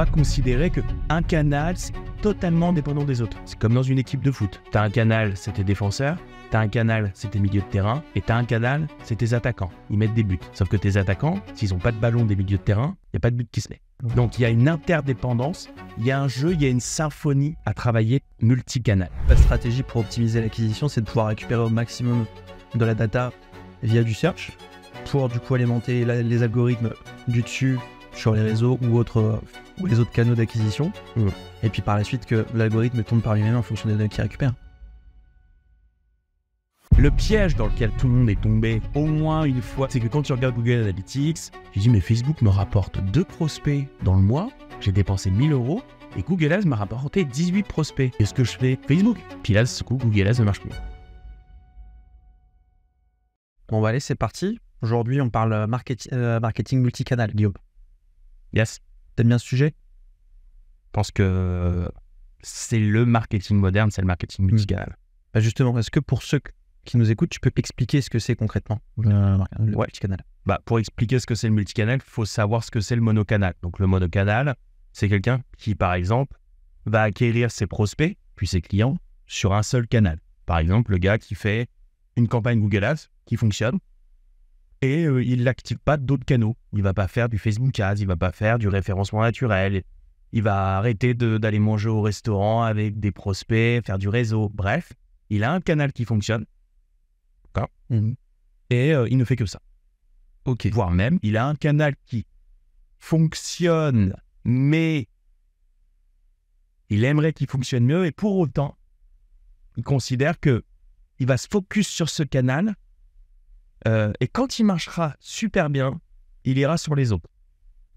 pas considérer qu'un canal, c'est totalement dépendant des autres. C'est comme dans une équipe de foot. T'as un canal, c'est tes défenseurs. T'as un canal, c'est tes milieux de terrain. Et t'as un canal, c'est tes attaquants. Ils mettent des buts. Sauf que tes attaquants, s'ils n'ont pas de ballon des milieux de terrain, il n'y a pas de but qui se met. Donc il y a une interdépendance, il y a un jeu, il y a une symphonie à travailler multicanal. La stratégie pour optimiser l'acquisition, c'est de pouvoir récupérer au maximum de la data via du search pour du coup alimenter les algorithmes du dessus sur les réseaux ou les autres canaux d'acquisition. Et puis par la suite que l'algorithme tourne par lui-même en fonction des données qu'il récupère. Le piège dans lequel tout le monde est tombé au moins une fois, c'est que quand tu regardes Google Analytics, tu dis mais Facebook me rapporte 2 prospects dans le mois, j'ai dépensé 1 000 € et Google Ads m'a rapporté 18 prospects. Qu'est-ce que je fais? Facebook. Puis là, ce coup, Google Ads ne marche plus. Bon, allez, c'est parti. Aujourd'hui, on parle marketing multicanal, Guillaume. Yes. T'aimes bien ce sujet? Je pense que c'est le marketing moderne, c'est le marketing multicanal. Bah justement, est-ce que pour ceux qui nous écoutent, tu peux expliquer ce que c'est concrètement le multicanal? Pour expliquer ce que c'est le multicanal, il faut savoir ce que c'est le monocanal. Donc le monocanal, c'est quelqu'un qui, par exemple, va acquérir ses prospects, puis ses clients, sur un seul canal. Par exemple, le gars qui fait une campagne Google Ads qui fonctionne, et il n'active pas d'autres canaux. Il ne va pas faire du Facebook Ads, il ne va pas faire du référencement naturel, il va arrêter d'aller manger au restaurant avec des prospects, faire du réseau. Bref, il a un canal qui fonctionne, et il ne fait que ça. Voire même, il a un canal qui fonctionne, mais il aimerait qu'il fonctionne mieux, et pour autant, il considère qu'il va se focus sur ce canal, et quand il marchera super bien, il ira sur les autres.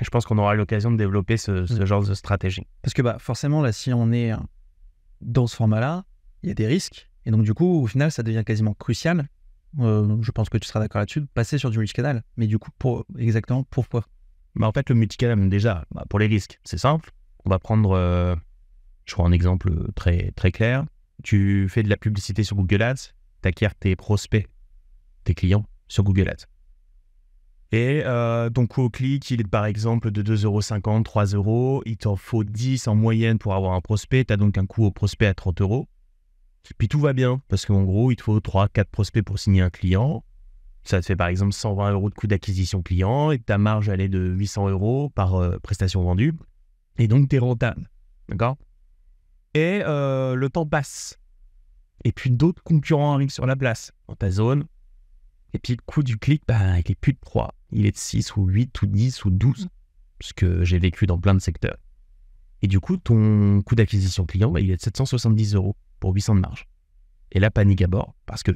Et je pense qu'on aura l'occasion de développer ce genre de stratégie. Parce que forcément, là, si on est dans ce format-là, il y a des risques. Et donc, du coup, au final, ça devient quasiment crucial. Je pense que tu seras d'accord là-dessus, de passer sur du multicanal. Mais du coup, exactement pourquoi? En fait, le multicanal, déjà, pour les risques, c'est simple. On va prendre, je crois, un exemple très, très clair. Tu fais de la publicité sur Google Ads, tu acquiers tes prospects, tes clients sur Google Ads. Et ton coût au clic, il est par exemple de 2,50 €, 3 €. Il t'en faut 10 en moyenne pour avoir un prospect. Tu as donc un coût au prospect à 30 €. Puis tout va bien, parce qu'en gros, il te faut 3-4 prospects pour signer un client. Ça te fait par exemple 120 € de coût d'acquisition client et ta marge, elle est de 800 € par prestation vendue. Et donc, tu es rentable. D'accord? Et le temps passe. Et puis d'autres concurrents arrivent sur la place, dans ta zone. Et puis le coût du clic, il est plus de 3. Il est de 6 ou 8 ou 10 ou 12. Parce que j'ai vécu dans plein de secteurs. Et du coup, ton coût d'acquisition client, il est de 770 € pour 800 de marge. Et là, panique à bord. Parce que,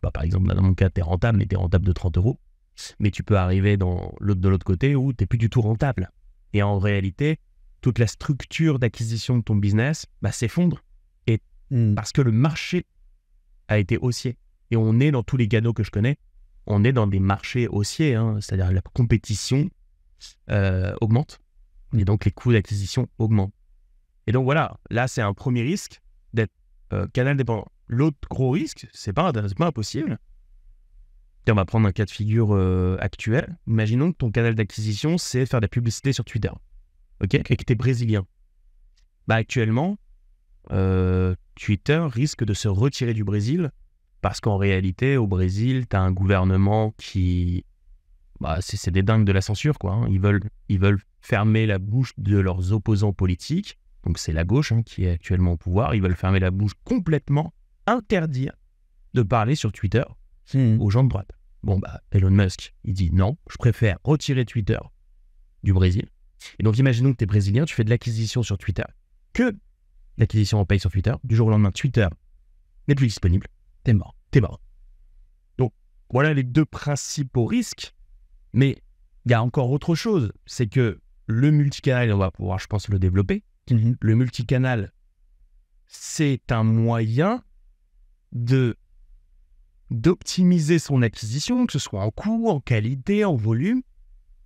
par exemple, dans mon cas, tu es rentable, mais tu es rentable de 30 €. Mais tu peux arriver de l'autre côté où tu n'es plus du tout rentable. Et en réalité, toute la structure d'acquisition de ton business s'effondre. Et parce que le marché a été haussier. Et on est dans tous les canaux que je connais, on est dans des marchés haussiers, c'est-à-dire la compétition augmente. Et donc les coûts d'acquisition augmentent. Et donc voilà, là c'est un premier risque d'être canal dépendant. L'autre gros risque, c'est pas impossible. Et on va prendre un cas de figure actuel. Imaginons que ton canal d'acquisition, c'est faire de la publicité sur Twitter. Ok, et que tu es brésilien. Actuellement, Twitter risque de se retirer du Brésil parce qu'en réalité, au Brésil, tu as un gouvernement qui... c'est des dingues de la censure, quoi. Ils veulent fermer la bouche de leurs opposants politiques. Donc c'est la gauche qui est actuellement au pouvoir. Ils veulent fermer la bouche complètement, interdire de parler sur Twitter aux gens de droite. Elon Musk, il dit non, je préfère retirer Twitter du Brésil. Et donc imaginons que tu es brésilien, tu fais de l'acquisition sur Twitter. Que l'acquisition en paye sur Twitter, du jour au lendemain, Twitter n'est plus disponible. T'es mort. Donc voilà les deux principaux risques. Mais il y a encore autre chose, c'est que le multicanal, on va pouvoir, je pense, le développer. Le multicanal, c'est un moyen d'optimiser son acquisition, que ce soit en coût, en qualité, en volume.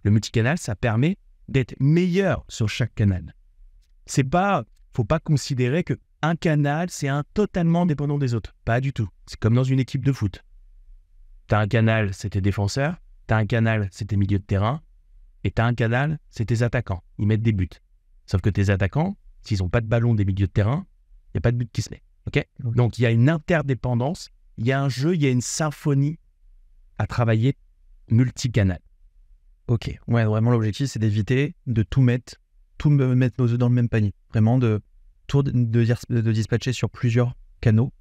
Le multicanal, ça permet d'être meilleur sur chaque canal. Faut pas considérer qu'un canal, c'est totalement dépendant des autres. Pas du tout. C'est comme dans une équipe de foot. Tu as un canal, c'est tes défenseurs. Tu as un canal, c'est tes milieux de terrain. Et tu as un canal, c'est tes attaquants. Ils mettent des buts. Sauf que tes attaquants, s'ils n'ont pas de ballon des milieux de terrain, il n'y a pas de but qui se met. Okay. Donc, il y a une interdépendance, il y a un jeu, il y a une symphonie à travailler multicanal. Ok, ouais, vraiment l'objectif c'est d'éviter de tout mettre nos œufs dans le même panier. Vraiment de dispatcher sur plusieurs canaux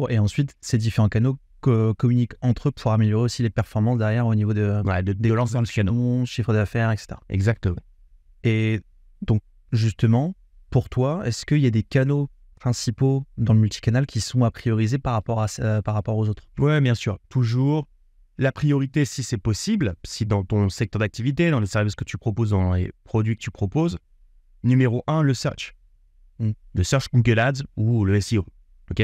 et ensuite ces différents canaux communiquent entre eux pour améliorer aussi les performances derrière au niveau de l'ensemble du canal, chiffre d'affaires, etc. Exactement. Et donc justement, pour toi, est-ce qu'il y a des canaux principaux dans le multicanal qui sont à prioriser par rapport aux autres? Ouais, bien sûr. Toujours la priorité, si c'est possible, si dans ton secteur d'activité, dans les services que tu proposes, dans les produits que tu proposes, numéro 1, le search. Le search Google Ads ou le SEO. Ok.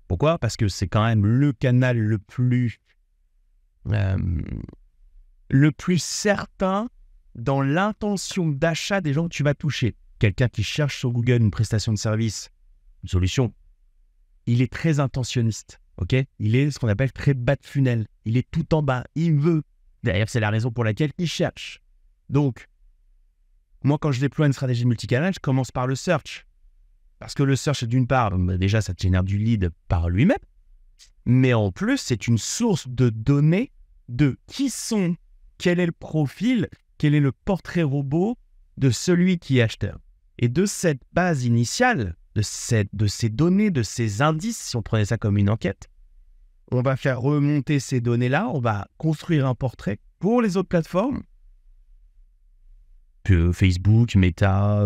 Pourquoi? Parce que c'est quand même le canal le plus certain dans l'intention d'achat des gens que tu vas toucher. Quelqu'un qui cherche sur Google une prestation de service, une solution, il est très intentionniste. Ok, il est ce qu'on appelle très bas de funnel. Il est tout en bas. Il veut. D'ailleurs, c'est la raison pour laquelle il cherche. Donc, moi, quand je déploie une stratégie multicanal, je commence par le search. Parce que le search, d'une part, déjà, ça te génère du lead par lui-même. Mais en plus, c'est une source de données de qui sont, quel est le profil, quel est le portrait robot de celui qui est acheteur. Et de cette base initiale, de ces données, de ces indices, si on prenait ça comme une enquête, on va faire remonter ces données-là, on va construire un portrait pour les autres plateformes, Facebook, Meta,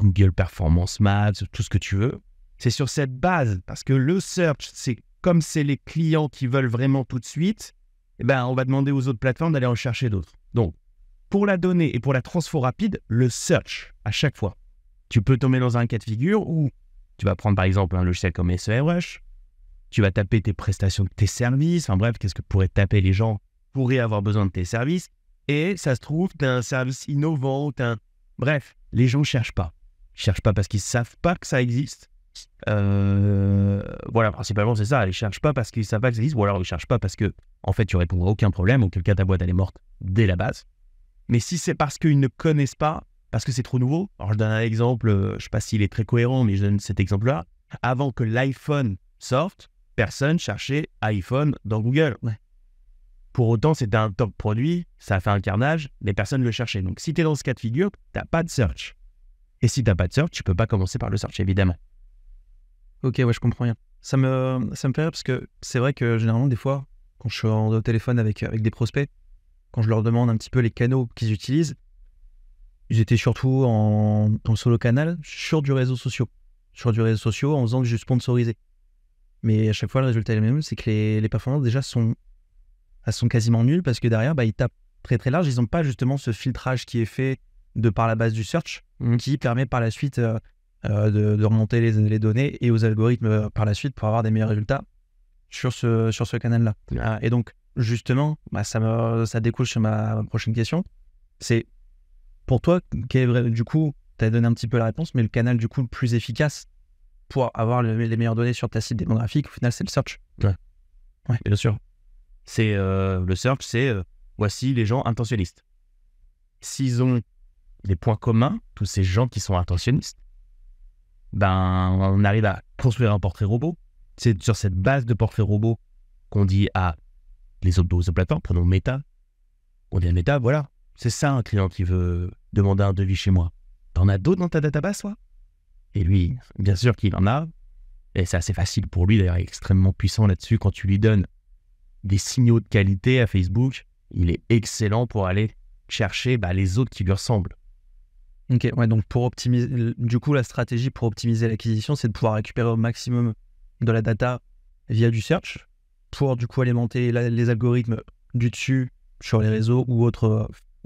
Google Performance Max, tout ce que tu veux. C'est sur cette base, parce que le search, c'est comme c'est les clients qui veulent vraiment tout de suite, eh ben, on va demander aux autres plateformes d'aller en chercher d'autres. Donc, pour la donnée et pour la transfo rapide, le search, à chaque fois. Tu peux tomber dans un cas de figure où tu vas prendre par exemple un logiciel comme SEMrush, tu vas taper tes prestations de tes services, enfin bref, qu'est-ce que pourraient taper les gens pourraient avoir besoin de tes services, et ça se trouve, tu as un service innovant, bref, les gens ne cherchent pas. Ils ne cherchent pas parce qu'ils ne savent pas que ça existe. Voilà, principalement c'est ça, ils ne cherchent pas parce qu'ils ne savent pas que ça existe, ou alors ils ne cherchent pas parce que, en fait, tu ne répondras à aucun problème, auquel cas ta boîte elle est morte dès la base. Mais si c'est parce qu'ils ne connaissent pas, parce que c'est trop nouveau, alors je donne un exemple, je ne sais pas s'il est très cohérent, mais je donne cet exemple-là. Avant que l'iPhone sorte, personne cherchait iPhone dans Google. Ouais. Pour autant, c'était un top produit, ça a fait un carnage, mais personne ne le cherchait. Donc, si tu es dans ce cas de figure, tu n'as pas de search. Et si tu n'as pas de search, tu ne peux pas commencer par le search, évidemment. Ok, ouais, je comprends bien. Ça me fait rire parce que c'est vrai que généralement, des fois, quand je suis au téléphone avec des prospects, quand je leur demande un petit peu les canaux qu'ils utilisent, ils étaient surtout en solo canal sur du réseau social. En faisant du sponsorisé. Mais à chaque fois, le résultat est le même, c'est que les performances déjà sont quasiment nulles parce que derrière, ils tapent très très large. Ils n'ont pas justement ce filtrage qui est fait de par la base du search qui permet par la suite de remonter les données et aux algorithmes par la suite pour avoir des meilleurs résultats sur ce canal-là. Et donc, justement, ça découle sur ma prochaine question. C'est pour toi, du coup, tu as donné un petit peu la réponse, mais le canal du coup le plus efficace pour avoir les meilleures données sur ta cible démographique, au final, c'est le search. Ouais, bien sûr. C'est le search, c'est voici les gens intentionnistes. S'ils ont des points communs, tous ces gens qui sont intentionnistes, on arrive à construire un portrait robot. C'est sur cette base de portrait robot qu'on dit à les autres plateformes, prenons Meta. On dit à Meta, voilà, c'est ça un client qui veut demander un devis chez moi. T'en as d'autres dans ta database, toi? Et lui, bien sûr qu'il en a. Et c'est assez facile pour lui, d'ailleurs, il est extrêmement puissant là-dessus. Quand tu lui donnes des signaux de qualité à Facebook, il est excellent pour aller chercher les autres qui lui ressemblent. Ok, ouais, donc pour optimiser, du coup, la stratégie pour optimiser l'acquisition, c'est de pouvoir récupérer au maximum de la data via du search pour du coup alimenter les algorithmes du dessus sur les réseaux ou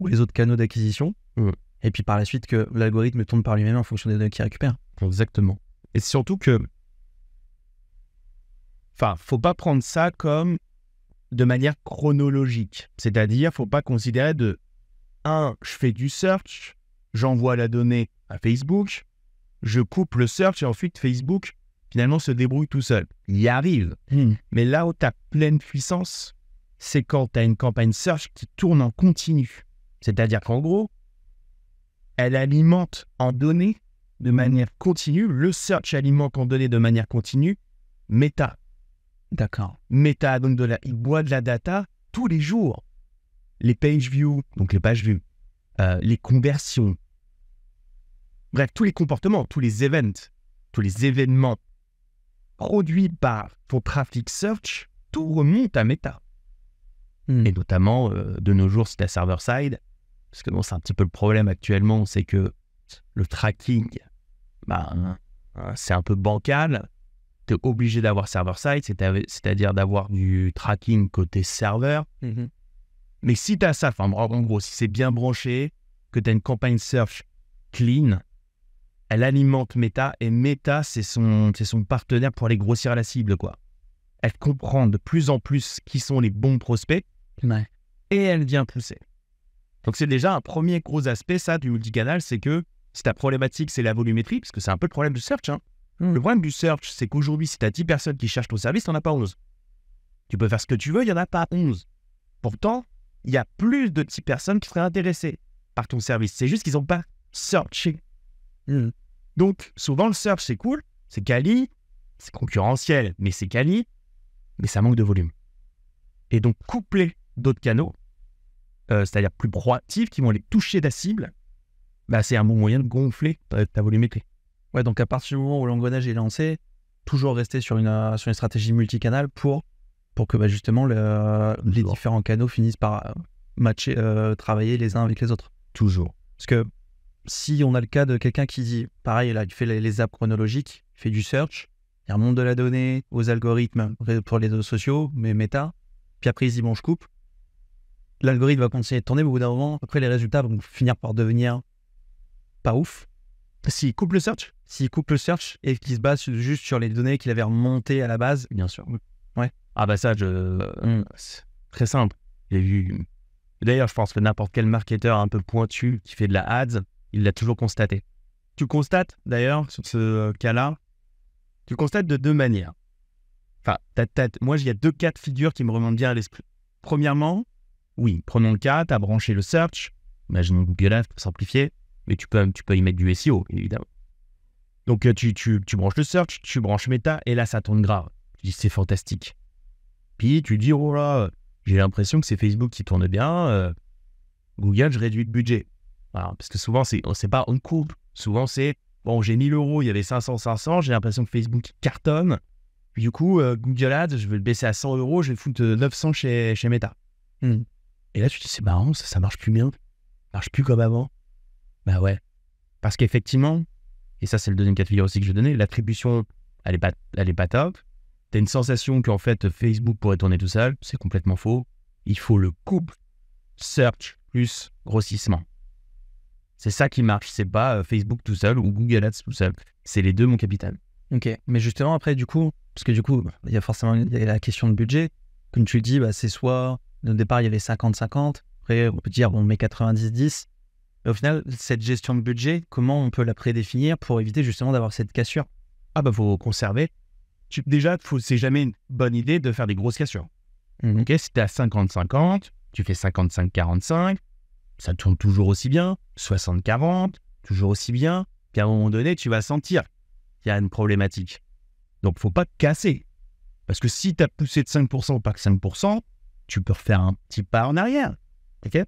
les autres canaux d'acquisition. Et puis par la suite que l'algorithme tourne par lui-même en fonction des données qu'il récupère. Exactement. Et surtout que, faut pas prendre ça comme de manière chronologique. C'est-à-dire, faut pas considérer je fais du search, j'envoie la donnée à Facebook, je coupe le search et ensuite Facebook, finalement, se débrouille tout seul. Il y arrive. Mais là où tu as pleine puissance, c'est quand tu as une campagne search qui tourne en continu. C'est-à-dire qu'en gros, elle alimente en données de manière continue. Le search alimente en données de manière continue. Meta. D'accord. Meta, donc il boit de la data tous les jours. Les page views, donc les pages vues, les conversions. Bref, tous les comportements, tous les events, tous les événements produits par ton trafic search, tout remonte à Meta. Et notamment, de nos jours, c'est à server-side. Parce que bon, c'est un petit peu le problème actuellement, c'est que le tracking, c'est un peu bancal. Tu es obligé d'avoir server-side, c'est-à-dire d'avoir du tracking côté serveur. Mais si tu as ça, en gros, si c'est bien branché, que tu as une campagne search clean, elle alimente Meta, et Meta, c'est son partenaire pour aller grossir à la cible, quoi. Elle comprend de plus en plus qui sont les bons prospects, et elle vient pousser. Donc c'est déjà un premier gros aspect, ça, du multicanal, c'est que si ta problématique, c'est la volumétrie, parce que c'est un peu le problème du search, hein. Le problème du search, c'est qu'aujourd'hui, si tu as 10 personnes qui cherchent ton service, tu n'en as pas 11. Tu peux faire ce que tu veux, il n'y en a pas 11. Pourtant, il y a plus de 10 personnes qui seraient intéressées par ton service. C'est juste qu'ils n'ont pas searché. Donc, souvent, le search, c'est cool, c'est quali, c'est concurrentiel, mais c'est quali, mais ça manque de volume. Et donc, coupler d'autres canaux, c'est-à-dire plus proactifs, qui vont aller toucher ta cible, c'est un bon moyen de gonfler ta volumétrie. Ouais, donc à partir du moment où l'engrenage est lancé, toujours rester sur une stratégie multicanal pour que justement les différents canaux finissent par matcher, travailler les uns avec les autres. Toujours. Parce que si on a le cas de quelqu'un qui dit, pareil, là, il fait les apps chronologiques, il fait du search, il remonte de la donnée aux algorithmes pour les réseaux sociaux, mais Meta, puis après il se dit, bon, je coupe. L'algorithme va continuer de tourner, mais au bout d'un moment, après les résultats vont finir par devenir pas ouf. S'il coupe le search et qu'il se base juste sur les données qu'il avait remontées à la base. Bien sûr. Ouais. Ça, c'est très simple. J'ai vu. D'ailleurs, je pense que n'importe quel marketeur un peu pointu qui fait de la ads, il l'a toujours constaté. Tu constates, d'ailleurs, sur ce cas-là, tu constates de deux manières. Moi, il y a deux cas de figure qui me remontent bien à l'esprit. Premièrement, oui, prenons le cas, tu as branché le search, imaginons Google Ads pour simplifier, mais tu peux y mettre du SEO, évidemment. Donc, tu branches le search, tu branches Meta, et là, ça tourne grave. Tu dis, c'est fantastique. Puis, tu dis, oh là, j'ai l'impression que c'est Facebook qui tourne bien, Google, je réduis le budget. Voilà, parce que souvent, c'est pas on coupe. Souvent, c'est, bon, j'ai 1000 €, il y avait 500, j'ai l'impression que Facebook cartonne. Puis, du coup, Google Ads, je vais le baisser à 100 €, je vais foutre 900 chez Meta. Et là, tu te dis, c'est marrant, ça marche plus bien. Ça marche plus comme avant. Ouais. Parce qu'effectivement, et ça, c'est le deuxième cas de figure aussi que je donnais, l'attribution, elle est pas top. Tu as une sensation qu'en fait, Facebook pourrait tourner tout seul. C'est complètement faux. Il faut le couple search plus grossissement. C'est ça qui marche. C'est pas Facebook tout seul ou Google Ads tout seul. C'est les deux, mon capitaine. Ok. Mais justement, après, du coup, parce que du coup, il y a la question de budget. Comme tu le dis, c'est soit, au départ, il y avait 50-50. Après, on peut dire, on met 90-10. Mais au final, cette gestion de budget, comment on peut la prédéfinir pour éviter justement d'avoir cette cassure? Faut conserver. Déjà, c'est jamais une bonne idée de faire des grosses cassures. Ok, si tu es à 50-50, tu fais 55-45, ça tourne toujours aussi bien. 60-40, toujours aussi bien. Puis à un moment donné, tu vas sentir qu'il y a une problématique. Donc, faut pas te casser. Parce que si tu as poussé de 5%, pas que 5%, tu peux refaire un petit pas en arrière. Ok ?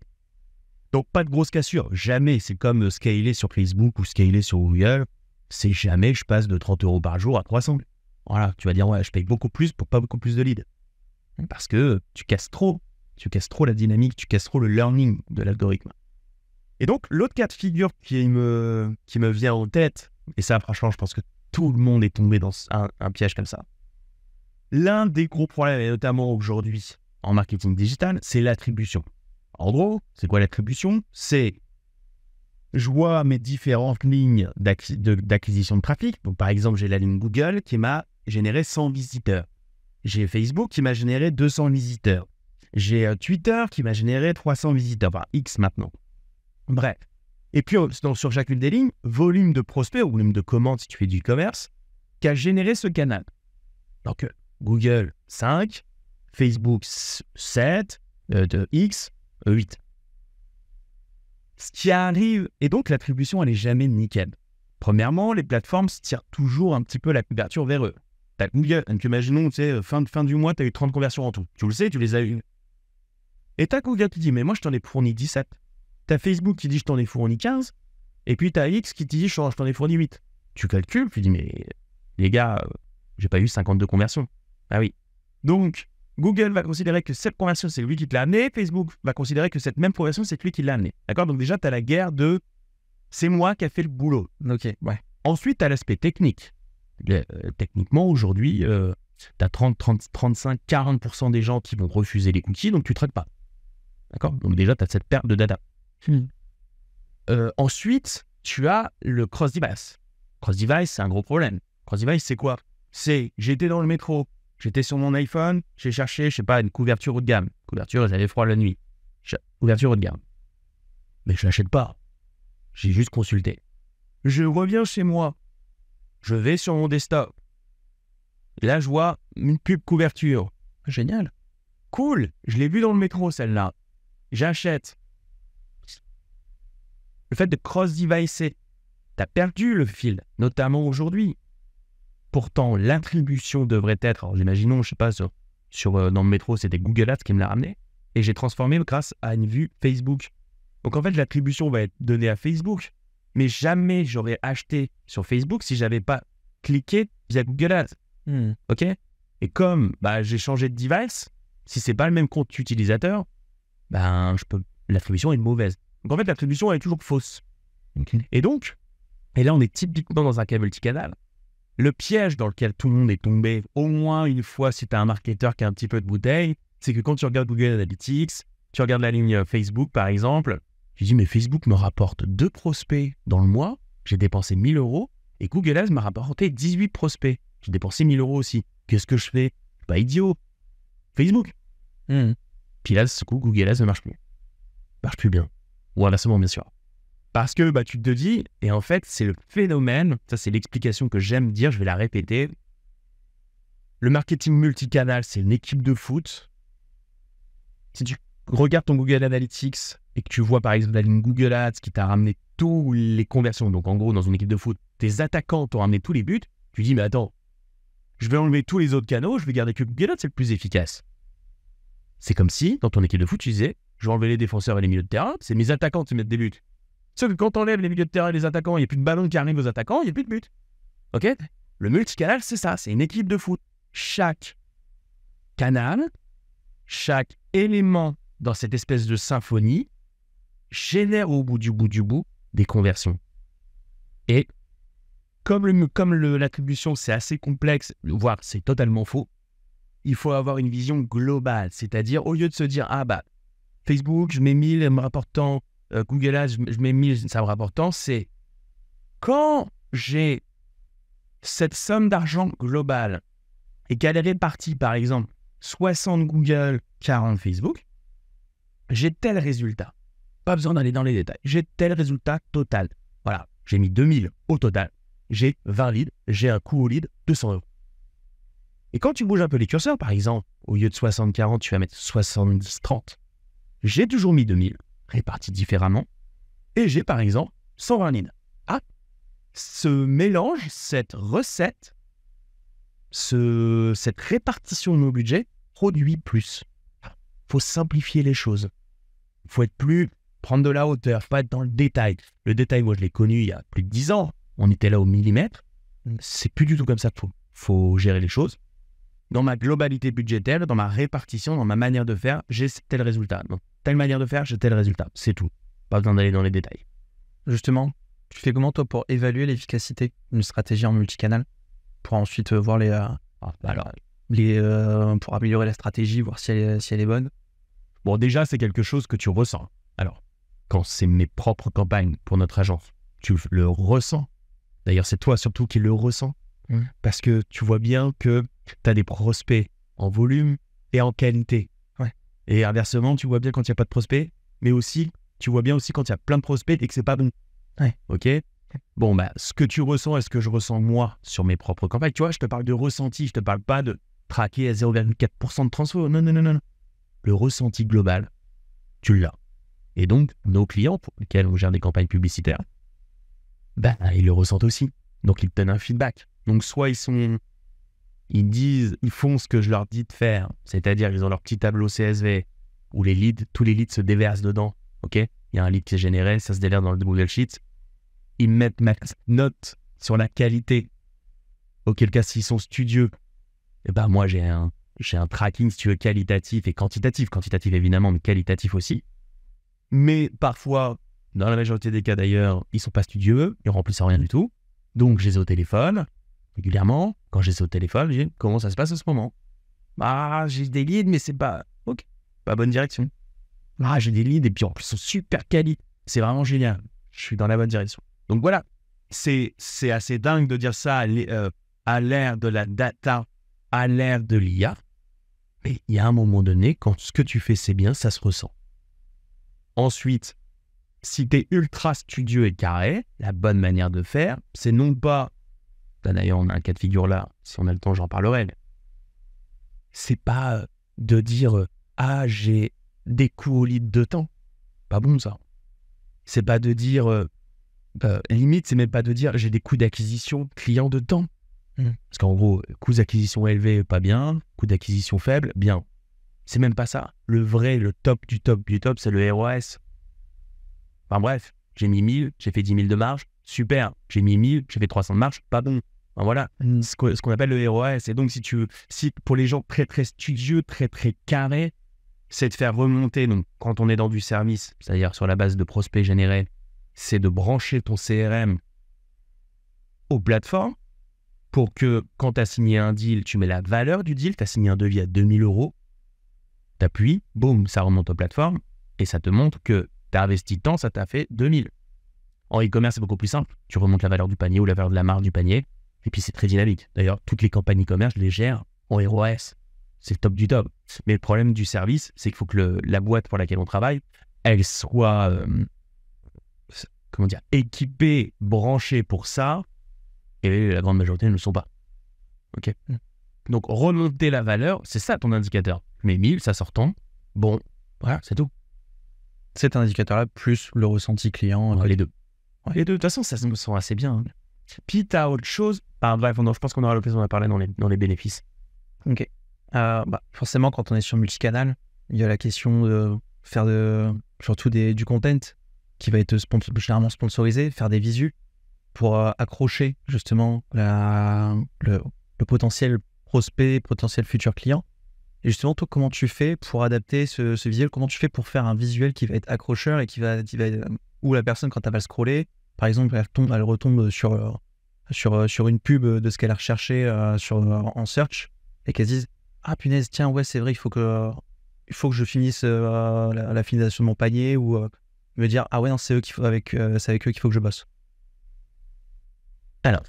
Donc, pas de grosse cassure. Jamais. C'est comme scaler sur Facebook ou scaler sur Google. C'est jamais je passe de 30 € par jour à 300. Voilà, tu vas dire, ouais, je paye beaucoup plus pour pas beaucoup plus de leads. Parce que tu casses trop. Tu casses trop la dynamique, tu casses trop le learning de l'algorithme. Et donc, l'autre cas de figure qui me vient en tête, et ça, franchement, je pense que tout le monde est tombé dans un piège comme ça. L'un des gros problèmes, et notamment aujourd'hui en marketing digital, c'est l'attribution. En gros, c'est quoi l'attribution ? C'est, je vois mes différentes lignes d'acquisition de trafic. Donc, par exemple, j'ai la ligne Google qui m'a généré 100 visiteurs. J'ai Facebook qui m'a généré 200 visiteurs. J'ai Twitter qui m'a généré 300 visiteurs. Enfin, X maintenant. Bref. Et puis, sur chacune des lignes, volume de prospects ou volume de commandes si tu fais du e-commerce, qui a généré ce canal. Donc, Google, 5. Facebook, 7. X, 8. ce qui arrive, et donc l'attribution, elle n'est jamais nickel. Premièrement, les plateformes se tirent toujours un petit peu la couverture vers eux. T'as Google, donc imaginons, tu sais, fin du mois, tu as eu 30 conversions en tout. Tu le sais, tu les as eues. Et t'as Google qui dit, mais moi, je t'en ai fourni 17. T'as Facebook qui dit, je t'en ai fourni 15. Et puis t'as X qui te dit, je t'en ai fourni 8. Tu calcules, tu dis, mais les gars, j'ai pas eu 52 conversions. Ah oui. Donc, Google va considérer que cette conversion, c'est lui qui te l'a amené. Facebook va considérer que cette même conversion, c'est lui qui l'a amené. D'accord? Donc déjà, tu as la guerre de c'est moi qui a fait le boulot. Ok, ouais. Ensuite, tu as l'aspect technique. Techniquement, aujourd'hui, tu as 30, 35, 40% des gens qui vont refuser les cookies, donc tu ne traques pas. D'accord? Donc déjà, tu as cette perte de data. Ensuite, tu as le cross-device. Cross-device, c'est un gros problème. Cross-device, c'est quoi? C'est, j'étais dans le métro, j'étais sur mon iPhone, j'ai cherché, je sais pas, une couverture haut de gamme. Couverture, j'avais froid la nuit. Couverture haut de gamme. Mais je l'achète pas. J'ai juste consulté. Je reviens chez moi. Je vais sur mon desktop. Et là, je vois une pub couverture. Génial. Cool. Je l'ai vue dans le métro, celle-là. J'achète. Le fait de cross-devicer, t'as perdu le fil, notamment aujourd'hui. Pourtant, l'attribution devrait être, alors imaginons, je sais pas, dans le métro, c'était Google Ads qui me l'a ramené, et j'ai transformé grâce à une vue Facebook. Donc en fait, l'attribution va être donnée à Facebook, mais jamais j'aurais acheté sur Facebook si j'avais pas cliqué via Google Ads. Ok? Et comme j'ai changé de device, si c'est pas le même compte utilisateur, l'attribution est mauvaise. Donc en fait, l'attribution elle est toujours fausse. Okay. Et là on est typiquement dans un cas multicanal. Le piège dans lequel tout le monde est tombé, au moins une fois si tu as un marketeur qui a un petit peu de bouteille, c'est que quand tu regardes Google Analytics, tu regardes la ligne Facebook par exemple, tu dis mais Facebook me rapporte 2 prospects dans le mois, j'ai dépensé 1 000 €, et Google Ads m'a rapporté 18 prospects, j'ai dépensé 1 000 € aussi. Qu'est-ce que je fais? Je suis pas idiot. Facebook. Puis là, ce coup, Google Ads ne marche plus. Marche plus bien. Ou inversement, bien sûr. Parce que tu te dis, et en fait, c'est le phénomène, ça c'est l'explication que j'aime dire, je vais la répéter. Le marketing multicanal, c'est une équipe de foot. Si tu regardes ton Google Analytics et que tu vois par exemple la ligne Google Ads qui t'a ramené tous les conversions, donc en gros, dans une équipe de foot, tes attaquants t'ont ramené tous les buts, tu dis, mais attends, je vais enlever tous les autres canaux, je vais garder que Google Ads, c'est le plus efficace. C'est comme si, dans ton équipe de foot, tu disais, je vais enlever les défenseurs et les milieux de terrain, c'est mes attaquants qui mettent des buts. Sauf que quand tu enlèves les milieux de terrain et les attaquants, il n'y a plus de ballon qui arrive aux attaquants, il n'y a plus de but. Ok? Le multicanal, c'est ça, c'est une équipe de foot. Chaque canal, chaque élément dans cette espèce de symphonie génère au bout du bout des conversions. Et comme l'attribution, c'est assez complexe, voire c'est totalement faux, il faut avoir une vision globale. C'est-à-dire, au lieu de se dire, Facebook, je mets 1000, elle me rapporte tant, Google Ads, je mets 1000, ça me rapporte tant, c'est quand j'ai cette somme d'argent globale et qu'elle est répartie, par exemple, 60 Google, 40 Facebook, j'ai tel résultat. Pas besoin d'aller dans les détails. J'ai tel résultat total. Voilà, j'ai mis 2000 au total. J'ai 20 leads, j'ai un coût au lead 200 €. Et quand tu bouges un peu les curseurs, par exemple, au lieu de 60-40, tu vas mettre 70-30. J'ai toujours mis 2000, répartis différemment, et j'ai par exemple 120 leads. Ce mélange, cette recette, cette répartition de nos budgets produit plus. Il faut simplifier les choses. Il faut prendre de la hauteur, pas être dans le détail. Le détail, moi je l'ai connu il y a plus de 10 ans. On était là au millimètre. C'est plus du tout comme ça qu'il faut gérer les choses. Dans ma globalité budgétaire, dans ma répartition, dans ma manière de faire, j'ai tel résultat. Donc, telle manière de faire, j'ai tel résultat. C'est tout. Pas besoin d'aller dans les détails. Justement, tu fais comment toi pour évaluer l'efficacité d'une stratégie en multicanal? Pour ensuite voir pour améliorer la stratégie, voir si elle est bonne? Bon, déjà, c'est quelque chose que tu ressens. Alors, quand c'est mes propres campagnes pour notre agence, tu le ressens. D'ailleurs, c'est toi surtout qui le ressens. Parce que tu vois bien que tu as des prospects en volume et en qualité. Ouais. Et inversement, tu vois bien quand il n'y a pas de prospects, mais aussi, tu vois bien aussi quand il y a plein de prospects et que c'est pas bon. Ouais. Ok? Bon, ce que tu ressens est ce que je ressens moi sur mes propres campagnes. Tu vois, je te parle de ressenti, je te parle pas de traquer à 0,4% de transfo. Non. Le ressenti global, tu l'as. Et donc, nos clients pour lesquels on gère des campagnes publicitaires, ils le ressentent aussi. Donc, ils te donnent un feedback. Donc, soit ils font ce que je leur dis de faire, c'est-à-dire ils ont leur petit tableau CSV où tous les leads se déversent dedans. Ok, il y a un lead qui est généré, ça se déverse dans le Google Sheets. Ils mettent ma note sur la qualité. Auquel cas, s'ils sont studieux, moi j'ai un tracking, si tu veux, qualitatif et quantitatif. Quantitatif évidemment, mais qualitatif aussi. Mais parfois, dans la majorité des cas d'ailleurs, ils sont pas studieux, ils remplissent rien du tout. Donc, je les ai au téléphone, régulièrement. Quand je les ai au téléphone, je dis comment ça se passe en ce moment. J'ai des leads, mais c'est pas... Ok, pas bonne direction. J'ai des leads et puis en plus, ils sont super quali. C'est vraiment génial. Je suis dans la bonne direction. Donc voilà, c'est assez dingue de dire ça à l'ère de la data, à l'ère de l'IA. Mais il y a un moment donné, quand ce que tu fais, c'est bien, ça se ressent. Ensuite, si tu es ultra studieux et carré, la bonne manière de faire, c'est non pas... D'ailleurs, on a un cas de figure là, si on a le temps, j'en parlerai. C'est pas de dire « j'ai des coûts au lead de temps ». Pas bon, ça. C'est pas de dire... limite, c'est même pas de dire « j'ai des coûts d'acquisition client de temps ». Parce qu'en gros, coûts d'acquisition élevés, pas bien. Coûts d'acquisition faibles, bien. C'est même pas ça. Le top du top du top, c'est le ROAS. Enfin bref, j'ai mis 1000, j'ai fait 10 000 de marge, super. J'ai mis 1000, j'ai fait 300 de marge, pas bon. Enfin, voilà, ce qu'on appelle le ROAS. Et donc, si pour les gens très très studieux, très très carrés, c'est de faire remonter, donc quand on est dans du service, c'est-à-dire sur la base de prospects générés, c'est de brancher ton CRM aux plateformes pour que quand tu as signé un deal, tu mets la valeur du deal, tu as signé un devis à 2000 €, tu appuies, boum, ça remonte aux plateformes et ça te montre que tu as investi tant, ça t'a fait 2000. En e-commerce, c'est beaucoup plus simple. Tu remontes la valeur du panier ou la valeur de la marge du panier et puis c'est très dynamique. D'ailleurs, toutes les campagnes e-commerce, je les gère en ROAS. C'est le top du top. Mais le problème du service, c'est qu'il faut que la boîte pour laquelle on travaille, elle soit équipée, branchée pour ça. Et la grande majorité ne le sont pas. Ok. Donc, remonter la valeur, c'est ça ton indicateur. Mais 1000, ça sortant, bon, voilà, c'est tout. Cet indicateur-là, plus le ressenti client. Les deux. Ouais. Les deux, de toute façon, ça me semble assez bien. Puis, tu as autre chose. Bref, je pense qu'on aura l'occasion d'en parler dans les bénéfices. Ok. Forcément, quand on est sur multicanal, il y a la question de faire surtout du content qui va être généralement sponsorisé, faire des visus pour accrocher justement le potentiel prospect, potentiel futur client. Et justement, toi, comment tu fais pour adapter ce visuel? Comment tu fais pour faire un visuel qui va être accrocheur et qui va où la personne, quand elle va le scroller, par exemple, elle retombe sur une pub de ce qu'elle a recherché en search et qu'elle se dise « Ah punaise, tiens, ouais, c'est vrai, il faut que je finisse la finalisation de mon panier » ou me dire « Ah ouais, non, c'est avec eux qu'il faut que je bosse ». Alors,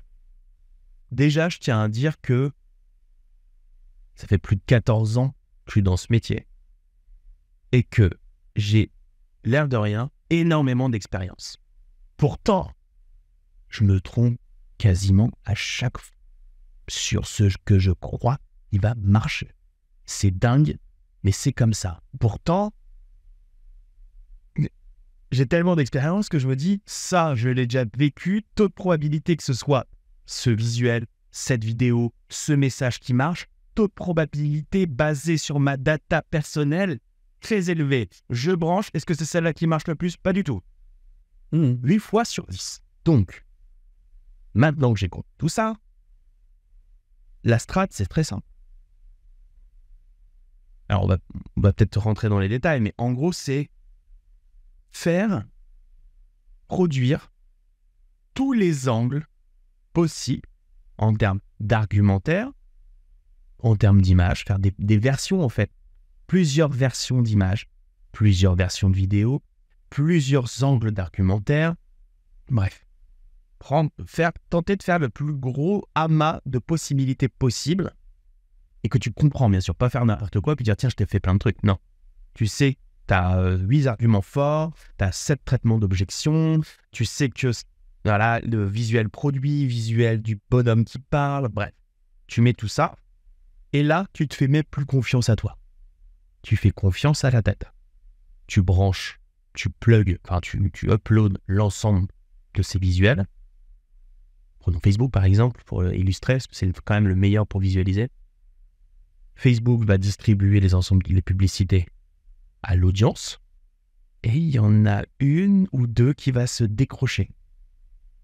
déjà, je tiens à dire que ça fait plus de 14 ans que je suis dans ce métier et que j'ai, l'air de rien, énormément d'expérience. Pourtant, je me trompe quasiment à chaque fois sur ce que je crois il va marcher. C'est dingue, mais c'est comme ça. Pourtant, j'ai tellement d'expérience que je me dis, ça, je l'ai déjà vécu, taux de probabilité que ce soit ce visuel, cette vidéo, ce message qui marche, taux de probabilité basé sur ma data personnelle, très élevé. Je branche, est-ce que c'est celle-là qui marche le plus? Pas du tout. 8 fois sur 10. Donc, maintenant que j'ai compris tout ça, la strat, c'est très simple. Alors, on va peut-être rentrer dans les détails, mais en gros, c'est produire tous les angles possibles en termes d'argumentaire, en termes d'images, faire des versions en fait, plusieurs versions d'images, plusieurs versions de vidéos, plusieurs angles d'argumentaire, bref, tenter de faire le plus gros amas de possibilités possibles et que tu comprends bien sûr, pas faire n'importe quoi puis dire tiens je t'ai fait plein de trucs, non, tu sais. Tu as 8 arguments forts, tu as 7 traitements d'objection, tu sais que voilà, le visuel produit, visuel du bonhomme qui parle, bref. Tu mets tout ça, et là, tu te fais même plus confiance à toi. Tu fais confiance à la data. Tu branches tu uploads l'ensemble de ces visuels. Prenons Facebook par exemple pour illustrer, parce que c'est quand même le meilleur pour visualiser. Facebook va distribuer les publicités à l'audience et il y en a une ou deux qui va se décrocher.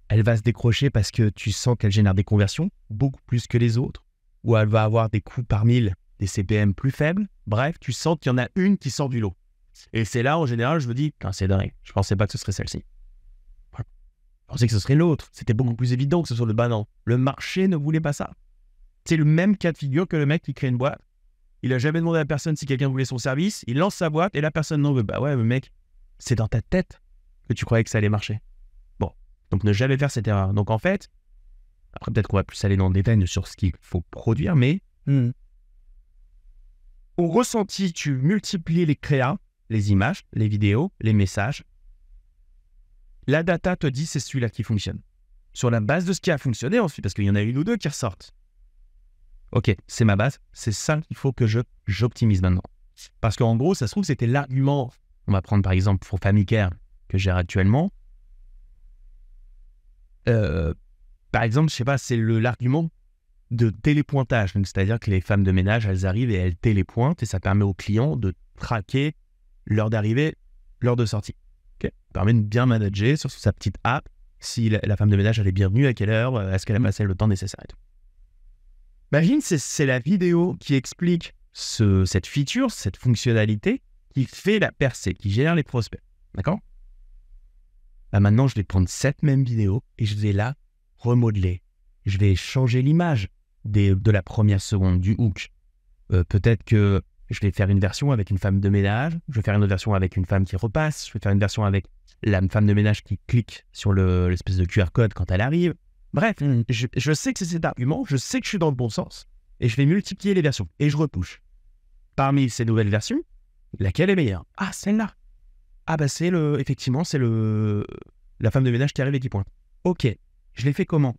Elle va se décrocher parce que tu sens qu'elle génère des conversions beaucoup plus que les autres, ou elle va avoir des coûts par mille, des CPM plus faibles. Bref, tu sens qu'il y en a une qui sort du lot. Et c'est là, en général, je me dis, c'est dingue, je pensais pas que ce serait celle-ci. Voilà. Je pensais que ce serait l'autre. C'était beaucoup plus évident que ce soit le non. Le marché ne voulait pas ça. C'est le même cas de figure que le mec qui crée une boîte. Il a jamais demandé à personne si quelqu'un voulait son service. Il lance sa boîte et la personne n'en veut. Bah ouais, mais mec, c'est dans ta tête que tu croyais que ça allait marcher. Bon, donc ne jamais faire cette erreur. Donc en fait, après peut-être qu'on va plus aller dans le détail sur ce qu'il faut produire, mais au ressenti, tu multiplies les créas, les images, les vidéos, les messages. La data te dit c'est celui-là qui fonctionne. Sur la base de ce qui a fonctionné ensuite, parce qu'il y en a une ou deux qui ressortent. Ok, c'est ma base, c'est ça qu'il faut que j'optimise maintenant. Parce qu'en gros, ça se trouve, c'était l'argument. On va prendre par exemple pour Famicare que j'ai actuellement. Par exemple, je sais pas, c'est l'argument de télépointage. Donc, c'est-à-dire que les femmes de ménage, elles arrivent et elles télépointent et ça permet aux clients de traquer l'heure d'arrivée, l'heure de sortie. Okay. Ça permet de bien manager sur sa petite app si la femme de ménage elle est bienvenue, à quelle heure, est-ce qu'elle a passé le temps nécessaire et tout. Imagine, c'est la vidéo qui explique cette feature, cette fonctionnalité qui fait la percée, qui génère les prospects. D'accord ? Bah maintenant, je vais prendre cette même vidéo et je vais la remodeler. Je vais changer l'image de la première seconde, du hook. Peut-être que je vais faire une version avec une femme de ménage, je vais faire une autre version avec une femme qui repasse, je vais faire une version avec la femme de ménage qui clique sur l'espèce de QR code quand elle arrive. Bref, je sais que c'est cet argument, je sais que je suis dans le bon sens, et je vais multiplier les versions, et je repousse. Parmi ces nouvelles versions, laquelle est meilleure ? Ah, celle-là. Ah bah effectivement, c'est la femme de ménage qui arrive et qui pointe. Ok, je l'ai fait comment ?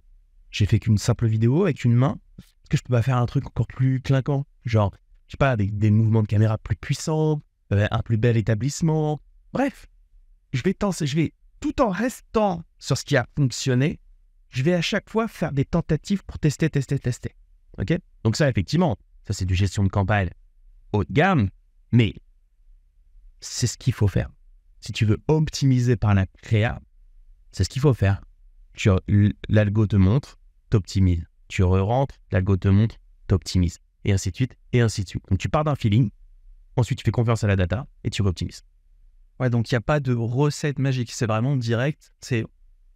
J'ai fait qu'une simple vidéo avec une main. Est-ce que je peux pas faire un truc encore plus clinquant ? Genre, je sais pas, avec des mouvements de caméra plus puissants, un plus bel établissement. Bref, je vais tout en restant sur ce qui a fonctionné, je vais à chaque fois faire des tentatives pour tester. Ok ? Donc ça, effectivement, ça c'est du gestion de campagne haut de gamme, mais c'est ce qu'il faut faire. Si tu veux optimiser par la créa, c'est ce qu'il faut faire. L'algo te montre, t'optimises. Tu re-rentres, l'algo te montre, t'optimises. Et ainsi de suite, et ainsi de suite. Donc tu pars d'un feeling, ensuite tu fais confiance à la data et tu optimises. Ouais, donc il n'y a pas de recette magique, c'est vraiment direct, c'est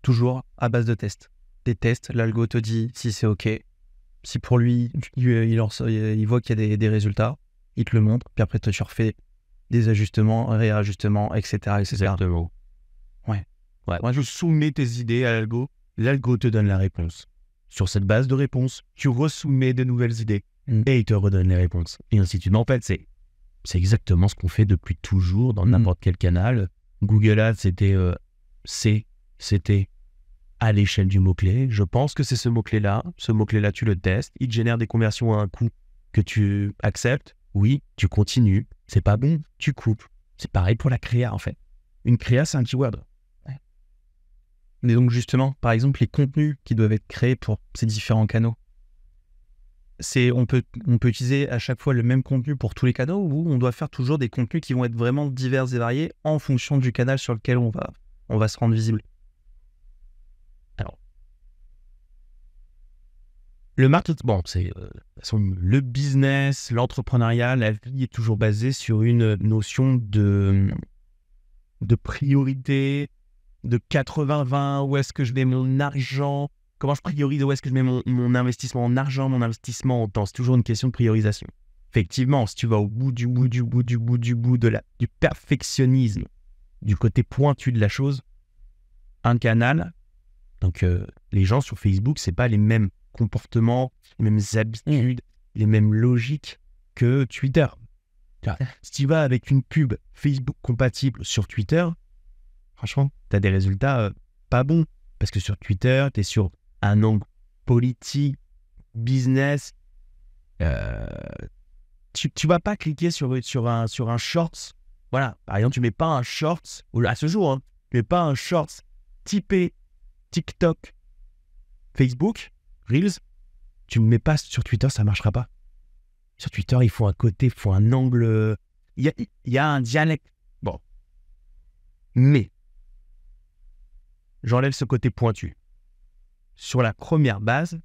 toujours à base de tests. Des tests, l'algo te dit si c'est OK, si pour lui, il voit qu'il y a des résultats, il te le montre, puis après toi tu refais des ajustements, réajustements, etc. Exactement. Ouais. Moi, je soumets tes idées à l'algo te donne la réponse. Sur cette base de réponse, tu resoumets de nouvelles idées et il te redonne les réponses. Et ainsi de suite. Mais en fait, c'est exactement ce qu'on fait depuis toujours dans n'importe quel canal. Google Ads, c'était à l'échelle du mot-clé. Je pense que c'est ce mot-clé-là. Ce mot-clé-là, tu le testes. Il te génère des conversions à un coût que tu acceptes. Oui, tu continues. C'est pas bon, tu coupes. C'est pareil pour la créa, en fait. Une créa, c'est un keyword. Ouais. Mais donc, justement, par exemple, les contenus qui doivent être créés pour ces différents canaux, on peut utiliser à chaque fois le même contenu pour tous les canaux ou on doit faire toujours des contenus qui vont être vraiment divers et variés en fonction du canal sur lequel on va se rendre visible. Alors, le marketing, c'est le business, l'entrepreneuriat, la vie est toujours basée sur une notion de priorité, de 80-20, où est-ce que je mets mon argent, comment je priorise, où est-ce que je mets mon investissement en argent, mon investissement en temps. C'est toujours une question de priorisation. Effectivement, si tu vas au bout du perfectionnisme, du côté pointu de la chose, un canal, donc les gens sur Facebook, c'est pas les mêmes comportements, les mêmes habitudes, les mêmes logiques que Twitter. Si tu vas avec une pub Facebook compatible sur Twitter, franchement, tu as des résultats pas bons. Parce que sur Twitter, tu es sur un angle politique, business. Tu vas pas cliquer sur un shorts Voilà, par exemple, tu mets pas un shorts, ou à ce jour, hein, tu mets pas un shorts typé TikTok, Facebook, Reels, tu me mets pas sur Twitter, ça marchera pas. Sur Twitter, il faut un côté, il faut un angle, il y a un dialecte. Bon. Mais, j'enlève ce côté pointu. Sur la première base,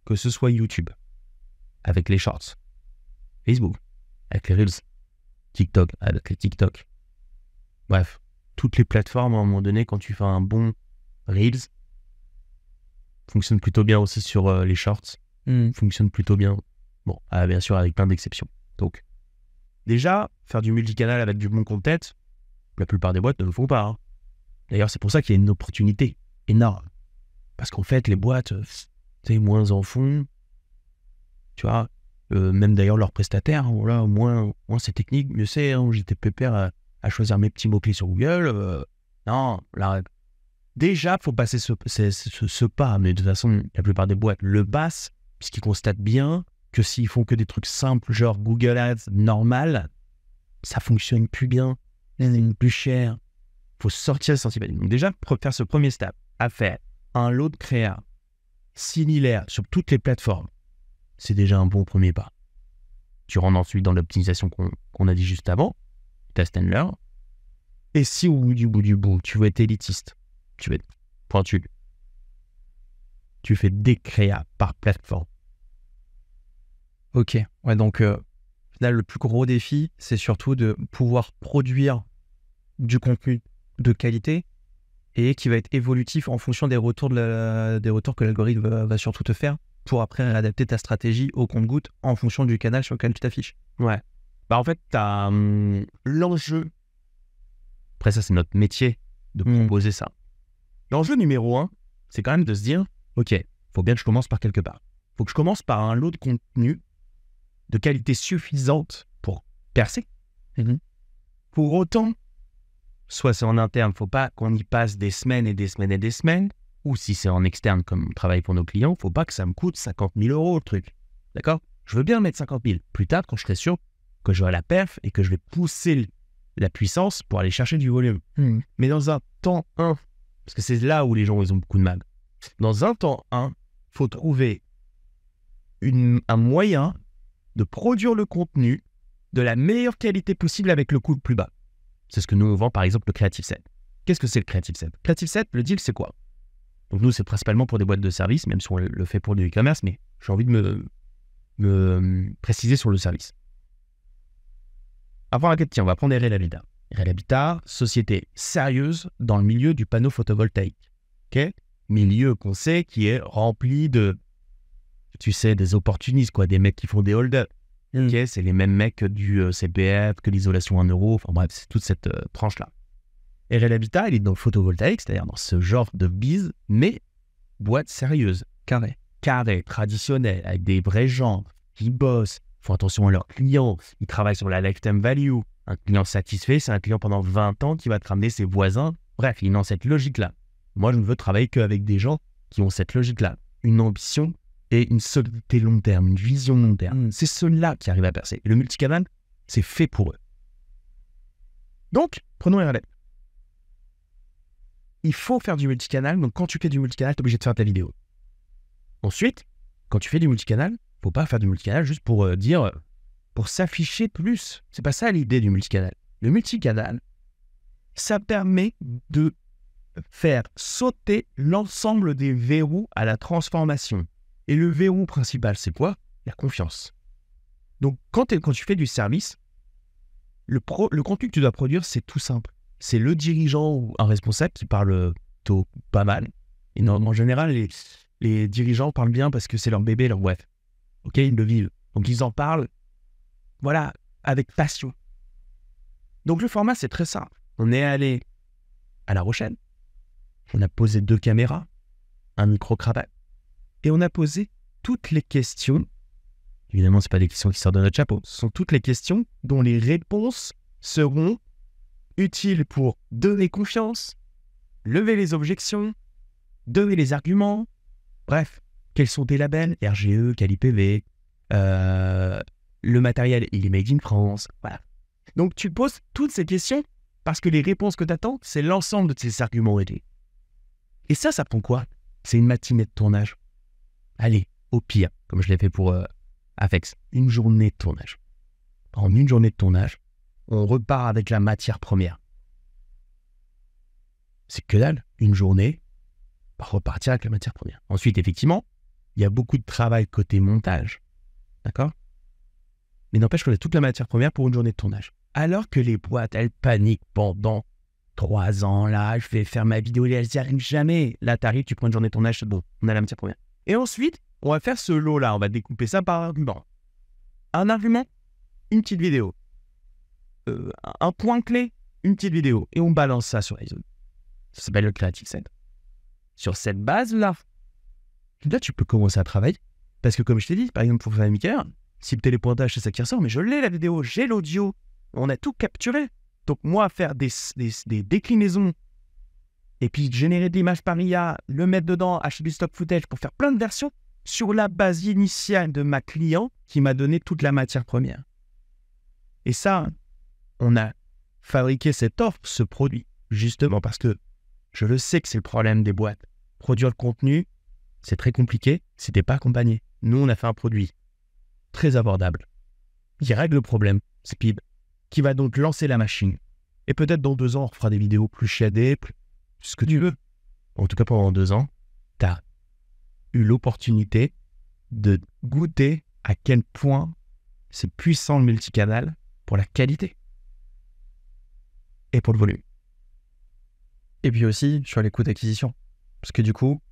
que ce soit YouTube, avec les shorts, Facebook, avec les Reels, TikTok, avec les TikTok. Bref, toutes les plateformes, à un moment donné, quand tu fais un bon Reels, fonctionne plutôt bien aussi sur les shorts, fonctionne plutôt bien. Bon, bien sûr, avec plein d'exceptions. Donc, déjà, faire du multicanal avec du bon content, la plupart des boîtes ne le font pas. Hein. D'ailleurs, c'est pour ça qu'il y a une opportunité énorme. Parce qu'en fait, les boîtes, moins en font. Tu vois, même d'ailleurs leurs prestataires, voilà, moins c'est technique, mieux c'est. Hein, j'étais pépère à choisir mes petits mots-clés sur Google. Non, là, déjà, il faut passer ce pas. Mais de toute façon, la plupart des boîtes le passent, puisqu'ils constatent bien que s'ils font que des trucs simples, genre Google Ads normal, ça fonctionne plus bien, c'est plus cher. Il faut sortir le sentier battu. Donc déjà, faire ce premier step, à faire un lot de créa similaire sur toutes les plateformes, c'est déjà un bon premier pas. Tu rentres ensuite dans l'optimisation qu'on a dit juste avant, test and learn. Et si au bout du bout, tu veux être élitiste, tu veux être pointu, tu fais des créas par plateforme. Ok, ouais, donc au final, le plus gros défi, c'est surtout de pouvoir produire du contenu de qualité et qui va être évolutif en fonction des retours que l'algorithme va surtout te faire pour après adapter ta stratégie au compte-goutte en fonction du canal sur lequel tu t'affiches. Ouais. En fait, tu as l'enjeu. Après, ça, c'est notre métier de proposer ça. L'enjeu numéro 1, c'est quand même de se dire, ok, il faut bien que je commence par quelque part. Il faut que je commence par un lot de contenu de qualité suffisante pour percer. Pour autant, soit c'est en interne, il ne faut pas qu'on y passe des semaines et des semaines et des semaines, ou si c'est en externe comme on travaille pour nos clients, il ne faut pas que ça me coûte 50 000 € le truc. D'accord ? Je veux bien mettre 50 000 plus tard quand je serai sûr que j'aurai la perf et que je vais pousser la puissance pour aller chercher du volume. Mais dans un temps 1, parce que c'est là où les gens ils ont beaucoup de mal, dans un temps 1, il faut trouver un moyen de produire le contenu de la meilleure qualité possible avec le coût le plus bas. C'est ce que nous vend par exemple le Creative Set. Qu'est-ce que c'est le Creative Set ? Creative Set, le deal c'est quoi ? Donc nous c'est principalement pour des boîtes de services, même si on le fait pour du e-commerce, mais j'ai envie de me préciser sur le service. Avant la question, on va prendre RL Habitat. RL Habitat, société sérieuse dans le milieu du panneau photovoltaïque. Okay ? Milieu qu'on sait qui est rempli de, tu sais, des opportunistes, quoi, des mecs qui font des hold-up. Okay, c'est les mêmes mecs que du CPF, que l'isolation 1 €, enfin bref, c'est toute cette tranche-là. RL Habitat, il est dans le photovoltaïque, c'est-à-dire dans ce genre de bise, mais boîte sérieuse, carré, traditionnelle, avec des vrais gens qui bossent, font attention à leurs clients, ils travaillent sur la lifetime value. Un client satisfait, c'est un client pendant 20 ans qui va te ramener ses voisins. Bref, il est dans cette logique-là. Moi, je ne veux travailler qu'avec des gens qui ont cette logique-là, une ambition et une solidité long terme, une vision long terme. C'est ceux-là qui arrivent à percer. Et le multicanal, c'est fait pour eux. Donc, prenons RLM. Il faut faire du multicanal. Donc, quand tu fais du multicanal, tu es obligé de faire ta vidéo. Ensuite, quand tu fais du multicanal, il ne faut pas faire du multicanal juste pour pour s'afficher plus. C'est pas ça l'idée du multicanal. Le multicanal, ça permet de faire sauter l'ensemble des verrous à la transformation. Et le verrou principal, c'est quoi ? La confiance. Donc, quand tu fais du service, le contenu que tu dois produire, c'est tout simple. C'est le dirigeant ou un responsable qui parle plutôt pas mal. Et en général, les dirigeants parlent bien parce que c'est leur bébé, leur boîte. Ok, ils le vivent. Donc, ils en parlent, voilà, avec passion. Donc, le format, c'est très simple. On est allé à La Rochelle. On a posé 2 caméras, un micro-cravate. Et on a posé toutes les questions. Évidemment, ce pas des questions qui sortent de notre chapeau. Ce sont toutes les questions dont les réponses seront utiles pour donner confiance, lever les objections, donner les arguments. Bref, quels sont tes labels ? RGE, Quali-PV, le matériel, il est made in France. Voilà. Donc, tu poses toutes ces questions parce que les réponses que tu attends, c'est l'ensemble de ces arguments réglés. Et ça prend quoi? C'est une matinée de tournage. Allez, au pire, comme je l'ai fait pour Afex, une journée de tournage. En une journée de tournage, on repart avec la matière première. C'est que dalle, une journée, repartir avec la matière première. Ensuite, effectivement, il y a beaucoup de travail côté montage. D'accord? Mais n'empêche qu'on a toute la matière première pour une journée de tournage. Alors que les boîtes, elles paniquent pendant 3 ans. Là, je vais faire ma vidéo et elles n'y arrivent jamais. Là, t'arrives, tu prends une journée de tournage, c'est bon, on a la matière première. Et ensuite, on va faire ce lot-là. On va découper ça par argument. Un argument, une petite vidéo. Un point clé, une petite vidéo. Et on balance ça sur iZone. Ça s'appelle le Creative Set. Sur cette base-là, tu peux commencer à travailler. Parce que comme je t'ai dit, par exemple pour FileMaker, si le télépointage c'est ça qui ressort, mais je l'ai la vidéo, j'ai l'audio, on a tout capturé. Donc moi, faire des déclinaisons et puis générer de l'image par IA, le mettre dedans, acheter du stock footage pour faire plein de versions sur la base initiale de ma client qui m'a donné toute la matière première. Et ça, on a fabriqué cette offre, ce produit, justement parce que je le sais que c'est le problème des boîtes. Produire le contenu, c'est très compliqué si t'es pas accompagné. Nous, on a fait un produit très abordable qui règle le problème, Speed, qui va donc lancer la machine. Et peut-être dans 2 ans, on fera des vidéos plus shadées, plus ce que tu veux. En tout cas, pendant 2 ans, tu as eu l'opportunité de goûter à quel point c'est puissant le multicanal pour la qualité et pour le volume. Et puis aussi sur les coûts d'acquisition. Parce que du coup,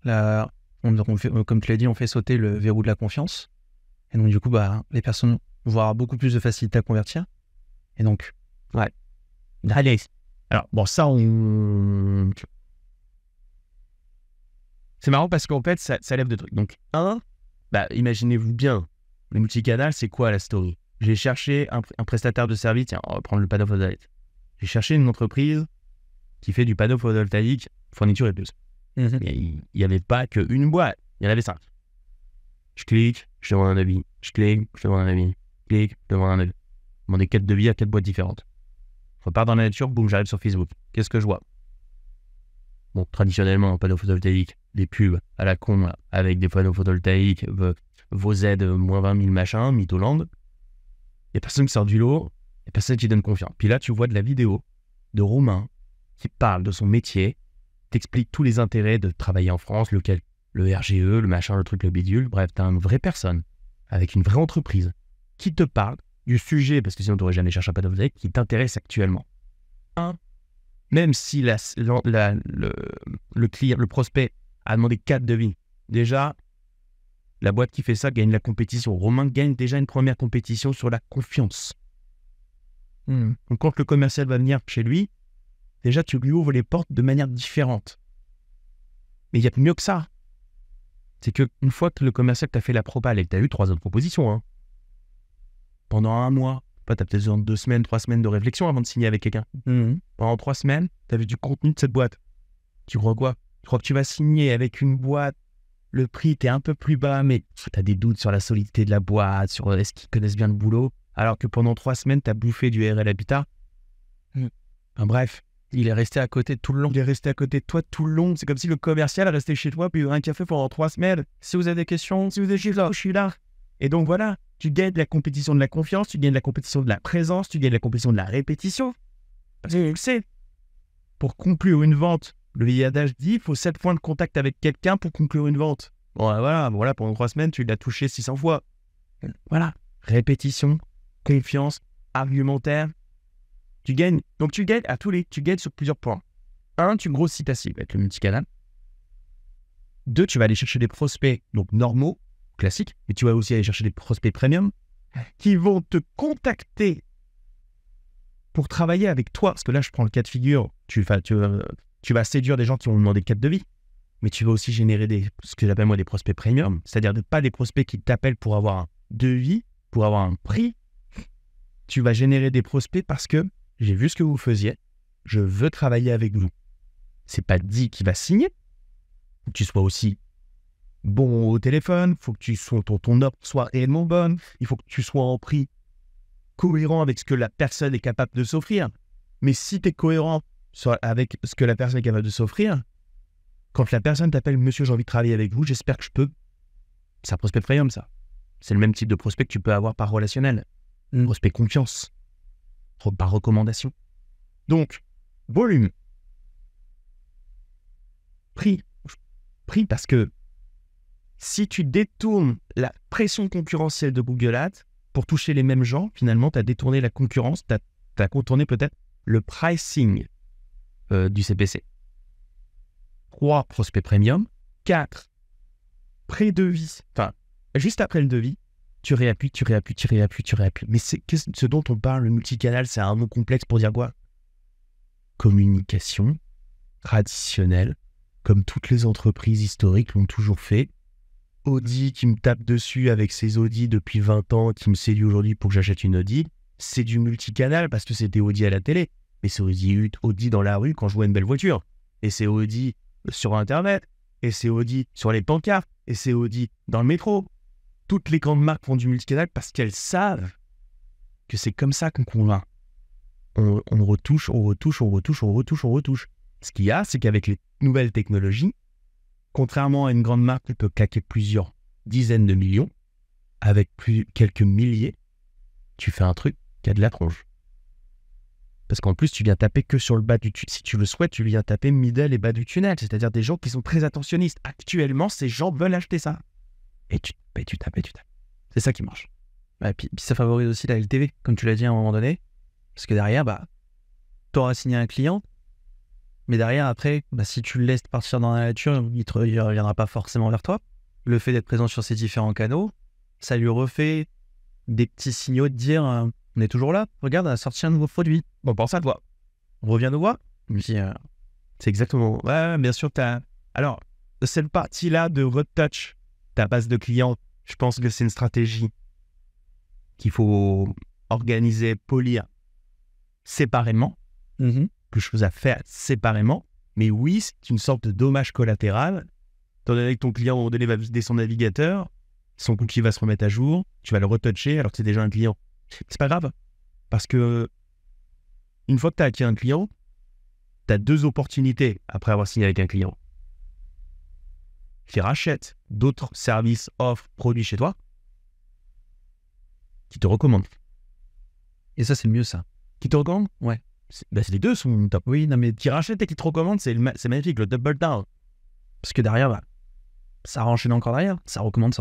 là, on fait, comme tu l'as dit, on fait sauter le verrou de la confiance. Et donc du coup, les personnes vont avoir beaucoup plus de facilité à convertir. Et donc, ouais. Allez. Alors, bon, ça, c'est marrant parce qu'en fait, ça lève 2 trucs. Donc, imaginez-vous bien, le multicanal, c'est quoi la story? J'ai cherché un prestataire de service, tiens, on va prendre le panneau photovoltaïque. J'ai cherché une entreprise qui fait du panneau photovoltaïque, fourniture et plus. Il n'y avait pas qu'une boîte, il y en avait 5. Je clique, je demande un avis. Je clique, je demande un avis. Je clique, je demande un avis. Je demande 4 devis à 4 boîtes différentes. Je repars dans la nature, boum, j'arrive sur Facebook. Qu'est-ce que je vois? Bon, traditionnellement, un panneau photovoltaïque, des pubs à la con, là, avec des panneaux photovoltaïques, vos aides, moins 20 000 machin, Mytholand. Il n'y a personne qui sort du lot, il n'y a personne qui donne confiance. Puis là, tu vois de la vidéo de Romain qui parle de son métier, t'explique tous les intérêts de travailler en France, le RGE, le machin, le truc, le bidule. Bref, tu as une vraie personne avec une vraie entreprise qui te parle du sujet, parce que sinon tu n'aurais jamais cherché un panneau photovoltaïque, qui t'intéresse actuellement. Même si le client, le prospect a demandé 4 devis, déjà, la boîte qui fait ça gagne la compétition. Romain gagne déjà une première compétition sur la confiance. Donc quand le commercial va venir chez lui, déjà tu lui ouvres les portes de manière différente. Mais il y a mieux que ça. C'est qu'une fois que le commercial t'a fait la propale et que tu as eu 3 autres propositions, pendant 1 mois, tu as peut-être besoin de 2 semaines, 3 semaines de réflexion avant de signer avec quelqu'un. Pendant 3 semaines, tu as vu du contenu de cette boîte. Tu crois quoi? Tu crois que tu vas signer avec une boîte, le prix t'es un peu plus bas, mais tu as des doutes sur la solidité de la boîte, sur est-ce qu'ils connaissent bien le boulot, alors que pendant 3 semaines, tu as bouffé du RL Habitat. Bref. Il est resté à côté tout le long. Il est resté à côté de toi tout le long. C'est comme si le commercial restait chez toi puis un café pendant 3 semaines. Si vous avez des questions, si vous êtes là, je suis là. Et donc voilà, tu gagnes la compétition de la confiance, tu gagnes la compétition de la présence, tu gagnes la compétition de la répétition. Parce que tu le sais, pour conclure une vente, le vieil adage dit il faut 7 points de contact avec quelqu'un pour conclure une vente. Bon, voilà, pendant 3 semaines, tu l'as touché 600 fois. Voilà, répétition, confiance, argumentaire. Tu gagnes tu gagnes sur plusieurs points. 1, tu grossis ta cible avec le multicanal. 2, tu vas aller chercher des prospects donc normaux, classiques, mais tu vas aussi aller chercher des prospects premium qui vont te contacter pour travailler avec toi. Parce que là, je prends le cas de figure, tu vas séduire des gens qui vont demander 4 devis, mais tu vas aussi générer ce que j'appelle moi des prospects premium, c'est-à-dire pas des prospects qui t'appellent pour avoir un devis, pour avoir un prix. Tu vas générer des prospects parce que j'ai vu ce que vous faisiez, je veux travailler avec vous. C'est pas dit qu'il va signer. Faut que tu sois aussi bon au téléphone, faut que ton offre soit réellement bonne, il faut que tu sois en prix cohérent avec ce que la personne est capable de s'offrir. Mais si tu es cohérent avec ce que la personne est capable de s'offrir, quand la personne t'appelle « Monsieur, j'ai envie de travailler avec vous, j'espère que je peux », c'est un prospect premium, ça. C'est le même type de prospect que tu peux avoir par relationnel. Prospect confiance. Par recommandation. Donc, volume. Prix. Prix parce que si tu détournes la pression concurrentielle de Google Ads pour toucher les mêmes gens, finalement, tu as détourné la concurrence, tu as contourné peut-être le pricing du CPC. 3, prospect premium. 4, pré-devis. Enfin, juste après le devis, tu réappuies. Mais c'est ce dont on parle, le multicanal, c'est un mot complexe pour dire quoi? Communication traditionnelle, comme toutes les entreprises historiques l'ont toujours fait. Audi qui me tape dessus avec ses Audi depuis 20 ans, qui me séduit aujourd'hui pour que j'achète une Audi, c'est du multicanal parce que c'était Audi à la télé. Mais c'est Audi dans la rue quand je vois une belle voiture. Et c'est Audi sur Internet. Et c'est Audi sur les pancartes. Et c'est Audi dans le métro. Toutes les grandes marques font du multicanal parce qu'elles savent que c'est comme ça qu'on convainc. On retouche. Ce qu'il y a, c'est qu'avec les nouvelles technologies, contrairement à une grande marque qui peut claquer plusieurs dizaines de millions, avec quelques milliers, tu fais un truc qui a de la tronche. Parce qu'en plus, tu viens taper que sur le bas du tunnel. Si tu le souhaites, tu viens taper middle et bas du tunnel. C'est-à-dire des gens qui sont très attentionnistes. Actuellement, ces gens veulent acheter ça. Et tu tapes. C'est ça qui marche. Puis ça favorise aussi la LTV, comme tu l'as dit à un moment donné. Parce que derrière, tu auras signé un client. Mais derrière, après, si tu le laisses partir dans la nature, il ne reviendra pas forcément vers toi. Le fait d'être présent sur ces différents canaux, ça lui refait des petits signaux de dire on est toujours là, regarde, on a sorti un nouveau produit. Bon, pense à toi. On revient nous voir. C'est exactement. Ouais, bien sûr, alors, cette partie-là de retouch ta base de clients, je pense que c'est une stratégie qu'il faut organiser, polir séparément. Quelque chose à faire séparément. Mais oui, c'est une sorte de dommage collatéral. Étant donné que ton client, à un moment donné, va vider son navigateur, son cookie va se remettre à jour, tu vas le retoucher alors que c'est déjà un client. C'est pas grave. Parce que une fois que tu as acquis un client, tu as 2 opportunités après avoir signé avec un client. Qui rachète d'autres services, offres, produits chez toi, qui te recommande. Et ça, c'est mieux, ça. Qui te recommande? Ouais. Les deux sont top. Oui, non, mais qui rachète et qui te recommande, c'est magnifique, le double down. Parce que derrière, ça renchaîne encore derrière. Ça recommande.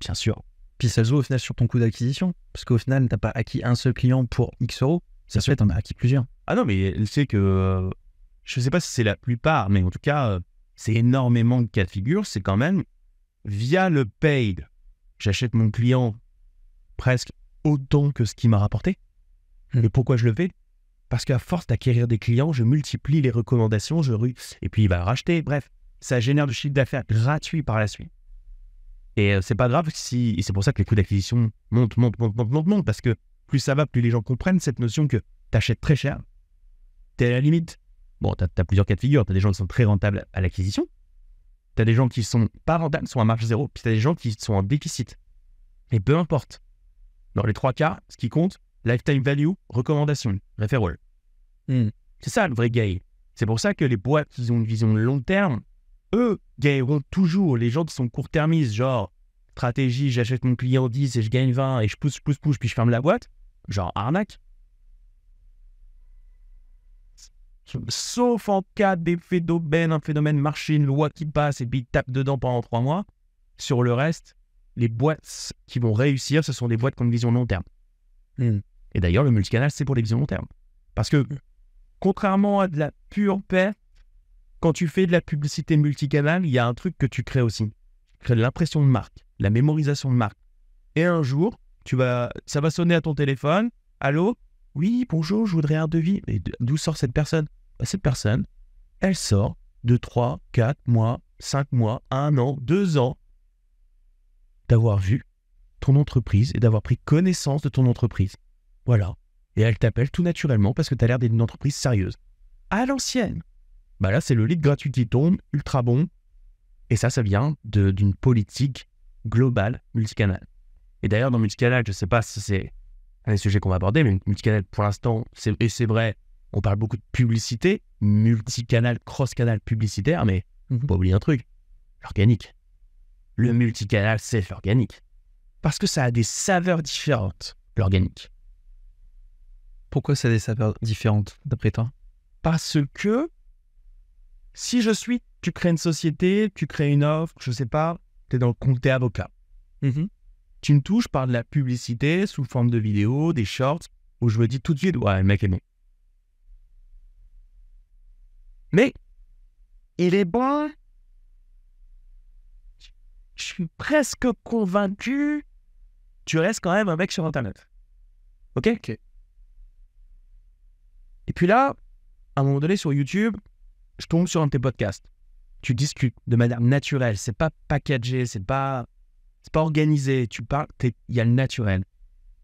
Bien sûr. Puis ça joue au final sur ton coût d'acquisition. Parce qu'au final, tu n'as pas acquis un seul client pour X euros. Ça se fait, tu en as acquis plusieurs. Ah non, mais elle sait que... je ne sais pas si c'est la plupart, mais en tout cas... c'est énormément de cas de figure, c'est quand même via le paid. J'achète mon client presque autant que ce qu'il m'a rapporté. Et pourquoi je le fais? Parce qu'à force d'acquérir des clients, je multiplie les recommandations, et puis il va racheter. Bref, ça génère du chiffre d'affaires gratuit par la suite. Et c'est pas grave et c'est pour ça que les coûts d'acquisition montent, parce que plus ça va, plus les gens comprennent cette notion que tu achètes très cher. Tu es à la limite. Bon, tu as plusieurs cas de figure. Tu as des gens qui sont très rentables à l'acquisition. Tu as des gens qui sont pas rentables, sont à marge zéro. Puis tu as des gens qui sont en déficit. Et peu importe. Dans les 3 cas, ce qui compte, lifetime value, recommandation, referral. C'est ça le vrai gain. C'est pour ça que les boîtes qui ont une vision long terme, eux, gagneront toujours. Les gens qui sont court-termistes, genre stratégie, j'achète mon client 10 et je gagne 20 et je pousse, puis je ferme la boîte, genre arnaque. Sauf en cas d'effet d'aubaine, un phénomène marché, une loi qui passe et puis tape dedans pendant 3 mois. Sur le reste, les boîtes qui vont réussir, ce sont des boîtes qui ont une vision long terme. Et d'ailleurs, le multicanal, c'est pour les visions long terme. Parce que, contrairement à de la pure perte, quand tu fais de la publicité multicanal, il y a un truc que tu crées aussi. Tu crées de l'impression de marque, la mémorisation de marque. Et un jour, ça va sonner à ton téléphone. Allô? Oui, bonjour, je voudrais un devis. Et d'où sort cette personne? Cette personne, elle sort de 3, 4 mois, 5 mois, 1 an, 2 ans d'avoir vu ton entreprise et d'avoir pris connaissance de ton entreprise. Voilà. Et elle t'appelle tout naturellement parce que tu as l'air d'être une entreprise sérieuse. À l'ancienne. Là, c'est le lead gratuit qui tombe, ultra bon. Et ça vient d'une politique globale multicanal. Et d'ailleurs, dans multicanal, je ne sais pas si c'est un des sujets qu'on va aborder, mais multicanal, pour l'instant, c'est vrai, on parle beaucoup de publicité, multicanal, cross-canal publicitaire, mais faut pas oublier un truc, l'organique. Le multicanal, c'est l'organique. Parce que ça a des saveurs différentes, l'organique. Pourquoi ça a des saveurs différentes, d'après toi? Parce que si tu crées une société, tu crées une offre, je sais pas, t'es avocat. Tu me touches par de la publicité sous forme de vidéos, des shorts, où je me dis tout de suite, ouais, le mec est bon. Mais il est bon. Je suis presque convaincu, tu restes quand même un mec sur Internet. Ok. Et puis là, à un moment donné sur YouTube, je tombe sur un de tes podcasts. Tu discutes de manière naturelle, c'est pas packagé, c'est pas organisé, tu parles, il y a le naturel.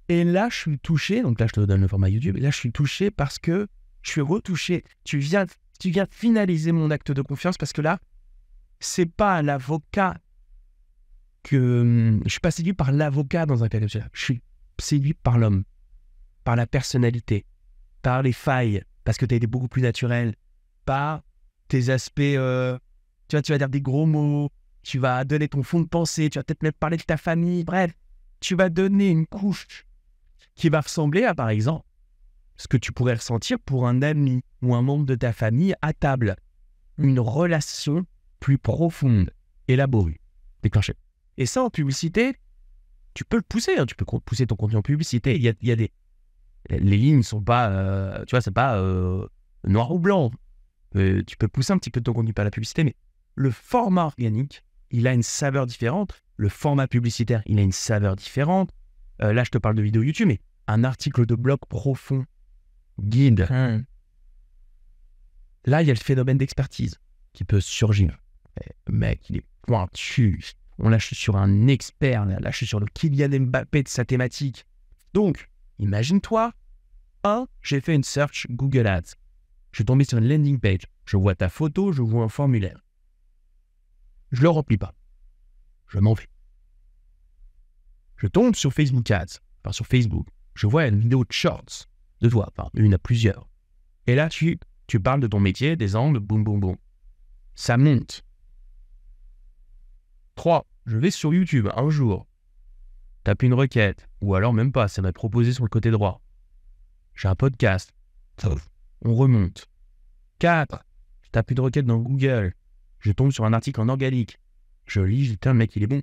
Et là, je suis touché, donc là, je te donne le format YouTube, et là, je suis touché parce que je suis retouché. Tu viens finaliser mon acte de confiance parce que là, c'est pas l'avocat que... Je suis pas séduit par l'avocat dans un cas comme ça. Je suis séduit par l'homme, par la personnalité, par les failles, parce que tu as été beaucoup plus naturel, par tes aspects... tu vas dire des gros mots, tu vas donner ton fond de pensée, tu vas peut-être même parler de ta famille, bref, tu vas donner une couche qui va ressembler à, par exemple, ce que tu pourrais ressentir pour un ami ou un membre de ta famille à table. Une relation plus profonde, élaborée, déclenchée. Et ça, en publicité, tu peux le pousser, hein, tu peux pousser ton contenu en publicité. Il y a des... Les lignes ne sont pas, tu vois, c'est pas noir ou blanc. Tu peux pousser un petit peu ton contenu par la publicité, mais le format organique, il a une saveur différente. Le format publicitaire, il a une saveur différente. Là, je te parle de vidéo YouTube, mais un article de blog profond, guide. Là, il y a le phénomène d'expertise qui peut surgir. Mec, il est pointu. Là, je suis sur un expert. Là, je suis sur le Kylian Mbappé de sa thématique. Donc, imagine-toi, j'ai fait une search Google Ads. Je suis tombé sur une landing page. Je vois ta photo, je vois un formulaire. Je le remplis pas. Je m'en vais. Je tombe sur Facebook Ads, enfin sur Facebook. Je vois une vidéo de shorts de toi, enfin une à plusieurs. Et là, tu parles de ton métier, des angles, boum, boum, boum. Ça monte. 3. Je vais sur YouTube un jour, tape une requête, ou alors même pas, ça va être proposé sur le côté droit. J'ai un podcast. On remonte. 4. Je tape une requête dans Google. Je tombe sur un article en organique. Je lis, je dis, putain, le mec, il est bon.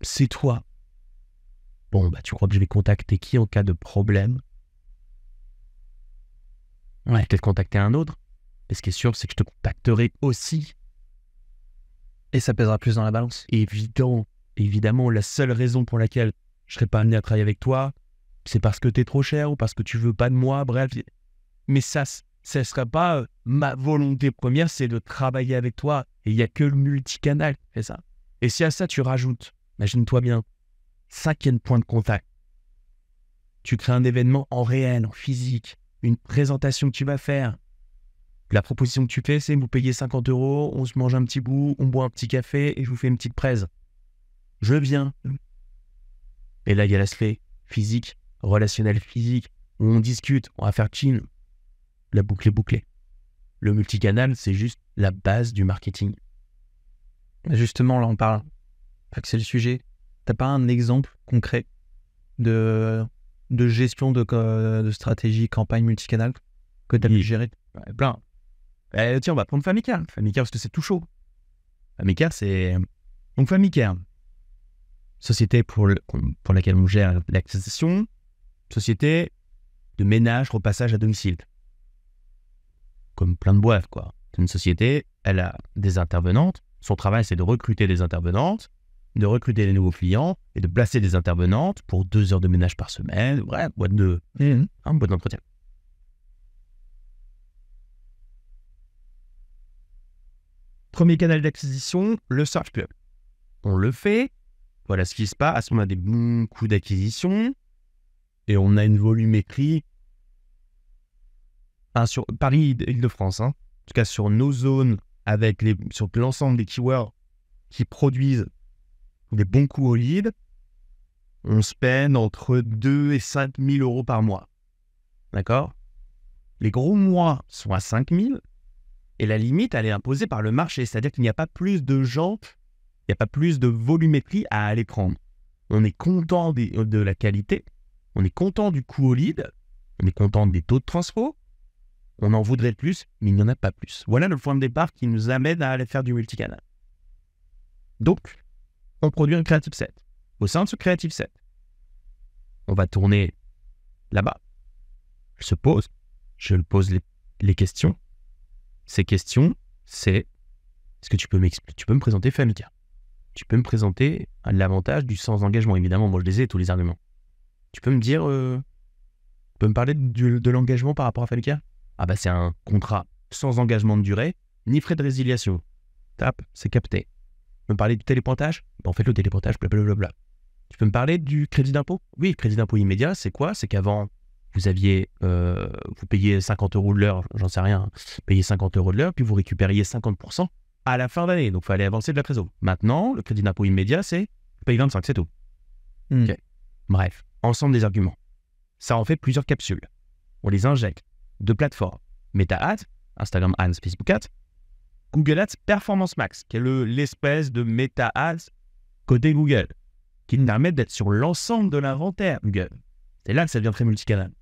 C'est toi. Bon, bah, tu crois que je vais contacter qui en cas de problème? Ouais, peut-être contacter un autre. Mais ce qui est sûr, c'est que je te contacterai aussi. Et ça pèsera plus dans la balance. Évidemment, la seule raison pour laquelle je ne serais pas amené à travailler avec toi, c'est parce que tu es trop cher ou parce que tu veux pas de moi, bref. Mais ça ne sera pas ma volonté première, c'est de travailler avec toi. Et il n'y a que le multicanal qui fait ça. Et si à ça, tu rajoutes, imagine-toi bien, 5e point de contact. Tu crées un événement en réel, en physique, une présentation que tu vas faire. La proposition que tu fais, c'est vous payez 50 €, on se mange un petit bout, on boit un petit café et je vous fais une petite presse. Je viens. Et là, il y a l'aspect physique, relationnel physique, où on discute, on va faire chill. La boucle est bouclée. Le multicanal, c'est juste la base du marketing. Justement, là, on parle. C'est le sujet. T'as pas un exemple concret de gestion de stratégie campagne multicanal que tu as pu gérer? Ouais, plein. Tiens, on va prendre Famicare. Famicare, parce que c'est tout chaud. Famicare, c'est... Donc, Famicare, société pour laquelle on gère l'acquisition, société de ménage, repassage à domicile. Comme plein de boîtes, quoi. C'est une société, elle a des intervenantes. Son travail, c'est de recruter des intervenantes, de recruter des nouveaux clients et de placer des intervenantes pour 2 heures de ménage par semaine. Bref, boîte d'entretien. Premier canal d'acquisition, le search pub. On le fait. Voilà ce qui se passe. On a des bons coûts d'acquisition et on a une volumétrie sur Paris, Île-de-France. En tout cas, sur nos zones, sur l'ensemble des keywords qui produisent des bons coûts au lead, on spend entre 2 et 5 000 euros par mois. D'accord? Les gros mois sont à 5 000 et la limite, elle est imposée par le marché. C'est-à-dire qu'il n'y a pas plus de gens, il n'y a pas plus de volumétrie à aller prendre. On est content de la qualité, on est content du coût au lead, on est content des taux de transfo, on en voudrait plus, mais il n'y en a pas plus. Voilà le point de départ qui nous amène à aller faire du multicanal. Donc, on produit un creative set. Au sein de ce creative set, on va tourner là-bas. Je pose les questions. Ces questions, c'est est-ce que tu peux me présenter Famika? Tu peux me présenter l'avantage du sans engagement. Évidemment, moi je les ai, tous les arguments. Tu peux me dire, tu peux me parler de l'engagement par rapport à Famika? Ah bah c'est un contrat sans engagement de durée, ni frais de résiliation. Tap, c'est capté. Tu peux me parler du téléportage? Bah on fait le téléportage, blablabla. Tu peux me parler du crédit d'impôt? Oui, le crédit d'impôt immédiat, c'est quoi? C'est qu'avant, vous aviez, vous payez 50 € de l'heure, j'en sais rien, payez 50 € de l'heure, puis vous récupériez 50% à la fin d'année. Donc, il fallait avancer de la trésor. Maintenant, le crédit d'impôt immédiat, c'est paye 25, c'est tout. Okay. Bref, ensemble des arguments. Ça en fait plusieurs capsules. On les injecte de plateformes. Meta Ads, Instagram Ads, Facebook Ads, Google Ads Performance Max, qui est l'espèce de Meta Ads côté Google, qui nous permet d'être sur l'ensemble de l'inventaire Google. C'est là que ça devient très multicanal.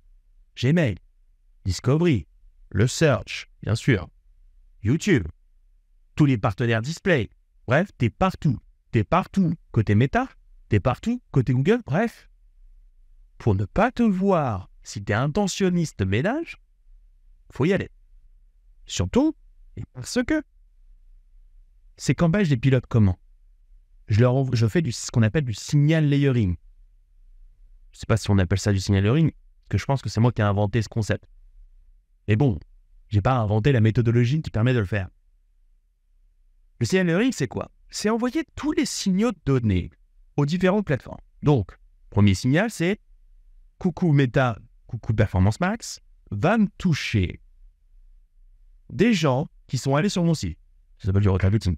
Gmail, Discovery, le Search, bien sûr, YouTube, tous les partenaires display. Bref, t'es partout. T'es partout côté Meta, t'es partout côté Google. Bref, pour ne pas te voir, si t'es intentionniste de ménage, faut y aller. Surtout, et parce que ces campagnes, je les pilote comment? Je fais ce qu'on appelle du signal layering. Je ne sais pas si on appelle ça du signal layering, parce que je pense que c'est moi qui ai inventé ce concept. Mais bon, je n'ai pas inventé la méthodologie qui permet de le faire. Le signal layering, c'est quoi? C'est envoyer tous les signaux de données aux différentes plateformes. Donc, premier signal, c'est coucou Meta, coucou Performance Max, va me toucher des gens qui sont allés sur mon site. Ça s'appelle du retargeting.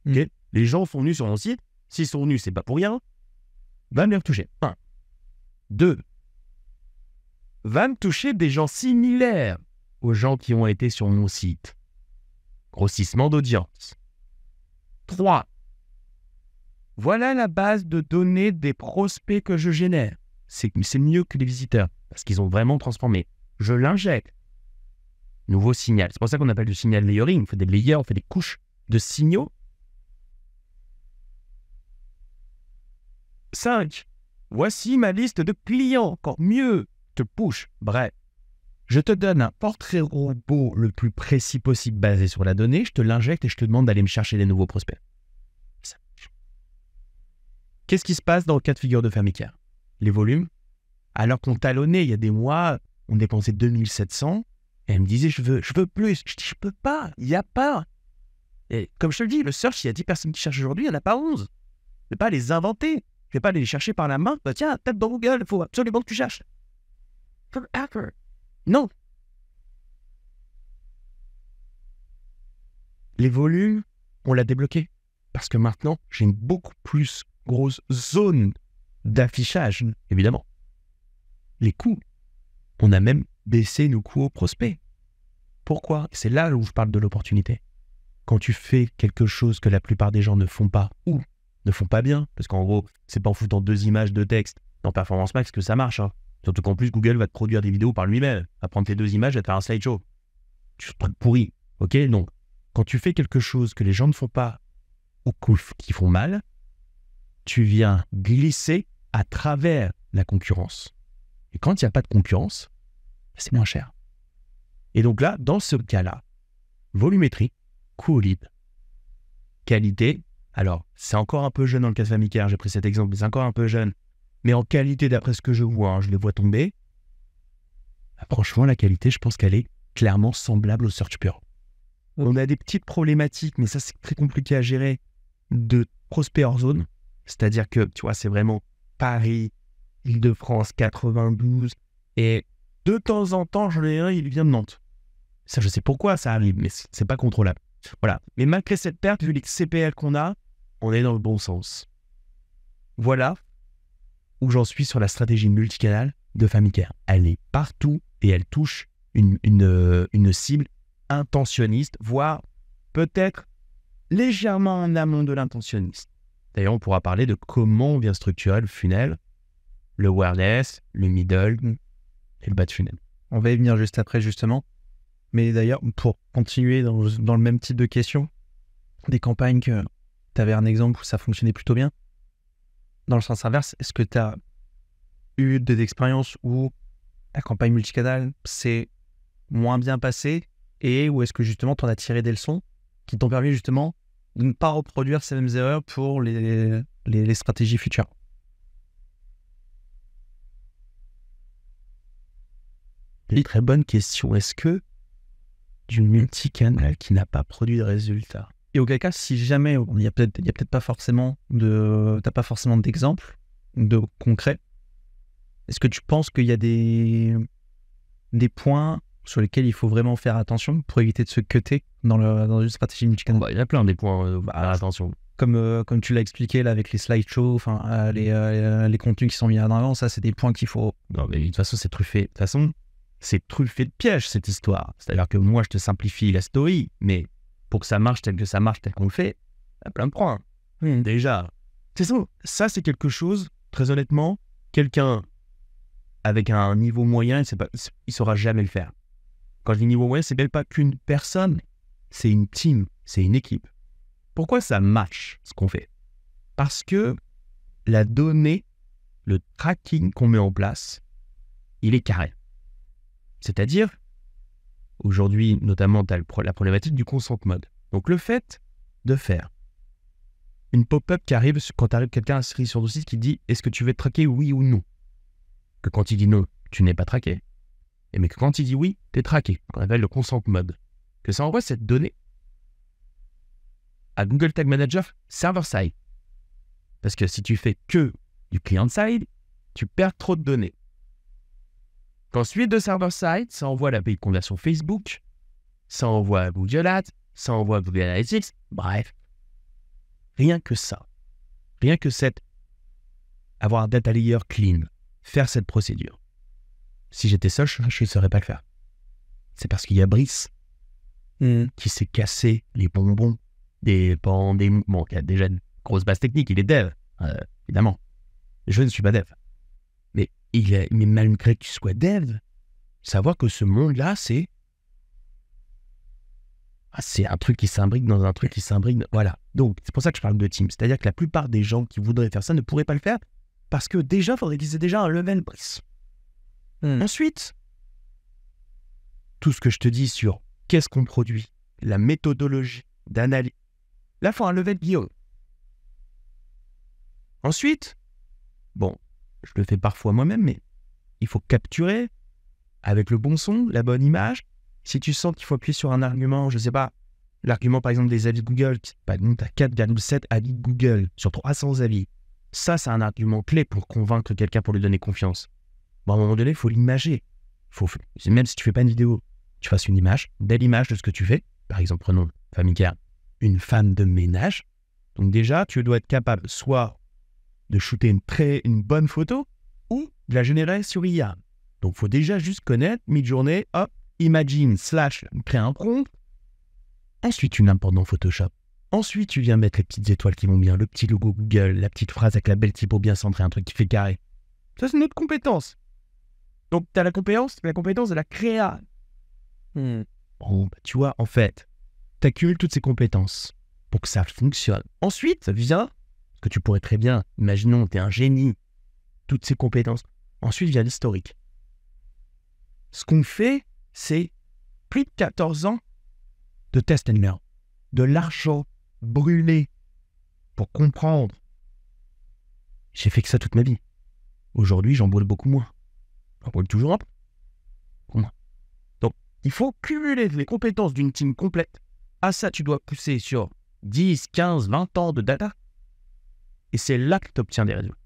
Okay. Les gens sont venus sur mon site. S'ils sont venus, c'est pas pour rien. Va me les retoucher. 1. 2. Va me toucher des gens similaires aux gens qui ont été sur mon site. Grossissement d'audience. 3. Voilà la base de données des prospects que je génère. C'est mieux que les visiteurs parce qu'ils ont vraiment transformé. Je l'injecte. Nouveau signal. C'est pour ça qu'on appelle du signal layering. On fait des layers, on fait des couches de signaux. 5. Voici ma liste de clients. Encore mieux. Te push. Bref. Je te donne un portrait robot le plus précis possible basé sur la donnée. Je te l'injecte et je te demande d'aller me chercher des nouveaux prospects. Qu'est-ce qui se passe dans le cas de figure de Famika? Les volumes. Alors qu'on talonnait il y a des mois, on dépensait 2700. Et elle me disait, je veux plus. Je dis, je peux pas. Il n'y a pas. Et comme je te le dis, le search, il y a 10 personnes qui cherchent aujourd'hui, il n'y en a pas 11. Je ne vais pas les inventer. Je ne vais pas les chercher par la main. Bah, tiens, tape dans Google, il faut absolument que tu cherches. Forever. Non. Les volumes, on l'a débloqué. Parce que maintenant, j'ai une beaucoup plus grosse zone d'affichage, évidemment. Les coûts, on a même baissé nos coûts aux prospects. Pourquoi? C'est là où je parle de l'opportunité. Quand tu fais quelque chose que la plupart des gens ne font pas ou ne font pas bien, parce qu'en gros, c'est pas en foutant 2 images de texte dans Performance Max que ça marche. Hein. Surtout qu'en plus, Google va te produire des vidéos par lui-même. Va prendre tes 2 images et te faire un slideshow. Tu te pourri. Ok? Donc, quand tu fais quelque chose que les gens ne font pas ou qui font mal, tu viens glisser à travers la concurrence. Et quand il n'y a pas de concurrence, c'est moins cher. Et donc là, dans ce cas-là, volumétrie, coût au lead, qualité. Alors, c'est encore un peu jeune dans le cas de Famika, j'ai pris cet exemple, mais c'est encore un peu jeune. Mais en qualité, d'après ce que je vois, hein, je les vois tomber. Franchement, la qualité, je pense qu'elle est clairement semblable au search pur. On a des petites problématiques, mais ça, c'est très compliqué à gérer, de prospects hors zone. C'est-à-dire que, tu vois, c'est vraiment Paris, Île-de-France, 92. Et de temps en temps, j'en ai un, il vient de Nantes. Ça, je sais pourquoi ça arrive, mais c'est pas contrôlable. Voilà. Mais malgré cette perte, vu les CPL qu'on a, on est dans le bon sens. Voilà où j'en suis sur la stratégie multicanal de Famicare. Elle est partout et elle touche une cible intentionniste, voire peut-être légèrement en amont de l'intentionniste. D'ailleurs, on pourra parler de comment on vient structurer le funnel, le awareness, le middle et le bas de funnel. On va y venir juste après, justement. Mais d'ailleurs, pour continuer dans le même type de questions, des campagnes que tu avais un exemple où ça fonctionnait plutôt bien. Dans le sens inverse, est-ce que tu as eu des expériences où la campagne multicanal s'est moins bien passée et où est-ce que justement tu en as tiré des leçons qui t'ont permis justement de ne pas reproduire ces mêmes erreurs pour les stratégies futures? Une très bonne question. Est-ce que du multicanal qui n'a pas produit de résultats? Et auquel cas, si jamais il y a peut-être pas forcément t'as pas forcément d'exemple de concret, est-ce que tu penses qu'il y a des points sur lesquels il faut vraiment faire attention pour éviter de se cutter dans une stratégie multicanal? Il y a plein des points à attention. Comme tu l'as expliqué là avec les slideshows, les contenus qui sont mis en avant, ça c'est des points qu'il faut. Non, mais de toute façon, c'est truffé. De toute façon, c'est truffé de pièges cette histoire. C'est-à-dire que moi, je te simplifie la story, mais pour que ça marche tel qu'on le fait, il y a plein de points. Déjà, c'est ça c'est quelque chose, très honnêtement, quelqu'un avec un niveau moyen, il saura jamais le faire. Quand je dis niveau moyen, c'est même pas qu'une personne, c'est une team, c'est une équipe. Pourquoi ça match ce qu'on fait? Parce que la donnée, le tracking qu'on met en place, il est carré. C'est-à-dire, aujourd'hui, notamment, tu as la problématique du consent mode. Donc, le fait de faire une pop-up qui arrive quand quelqu'un inscrit sur ton site qui dit « Est-ce que tu veux être traqué, oui ou non ?» Que quand il dit non, tu n'es pas traqué. Mais que quand il dit oui, tu es traqué. On appelle le consent mode. Que ça envoie cette donnée à Google Tag Manager server-side. Parce que si tu fais que du client-side, tu perds trop de données. Ensuite, de server-side, ça envoie l'API de conversion Facebook, ça envoie Google Ads, ça envoie Google Analytics, bref. Rien que ça. Rien que avoir un data layer clean, faire cette procédure. Si j'étais seul, je ne saurais pas le faire. C'est parce qu'il y a Brice qui s'est cassé les bonbons pendant des mouvements. Il y a déjà une grosse base technique, il est dev, évidemment. Je ne suis pas dev. Mais malgré que tu sois dev, savoir que ce monde-là, c'est un truc qui s'imbrique dans un truc qui s'imbrique. Voilà. Donc, c'est pour ça que je parle de team. C'est-à-dire que la plupart des gens qui voudraient faire ça ne pourraient pas le faire parce que déjà, il faudrait qu'ils aient déjà un level Brice. Ensuite, tout ce que je te dis sur qu'est-ce qu'on produit, la méthodologie d'analyse, là, il faut un level Guillaume. Ensuite, bon, je le fais parfois moi-même, mais il faut capturer avec le bon son, la bonne image. Si tu sens qu'il faut appuyer sur un argument, je ne sais pas, l'argument par exemple des avis Google, par exemple, tu as 4,7 avis Google sur 300 avis. Ça, c'est un argument clé pour convaincre quelqu'un, pour lui donner confiance. Bon, à un moment donné, il faut l'imager. Même si tu ne fais pas une vidéo, tu fasses une image, belle image de ce que tu fais. Par exemple, prenons Famicare, une femme de ménage. Donc déjà, tu dois être capable soit de shooter une bonne photo ou de la générer sur IA. Donc, il faut déjà juste connaître, mid-journée, hop, imagine, créer un prompt. Ensuite, tu l'importes dans Photoshop. Ensuite, tu viens mettre les petites étoiles qui vont bien, le petit logo Google, la petite phrase avec la belle typo bien centrée, un truc qui fait carré. Ça, c'est notre compétence. Donc, tu as la compétence de la créa. Bon, tu vois, en fait, tu accumules toutes ces compétences pour que ça fonctionne. Ensuite, vient, que tu pourrais très bien, imaginons, tu es un génie, toutes ces compétences. Ensuite vient l'historique. Ce qu'on fait, c'est plus de 14 ans de test and learn, de l'argent brûlé pour comprendre. J'ai fait que ça toute ma vie. Aujourd'hui, j'en brûle beaucoup moins. J'en brûle toujours un peu. Pour moi. Donc, il faut cumuler les compétences d'une team complète. À ça, tu dois pousser sur 10, 15, 20 ans de data. Et c'est là que tu obtiens des résultats.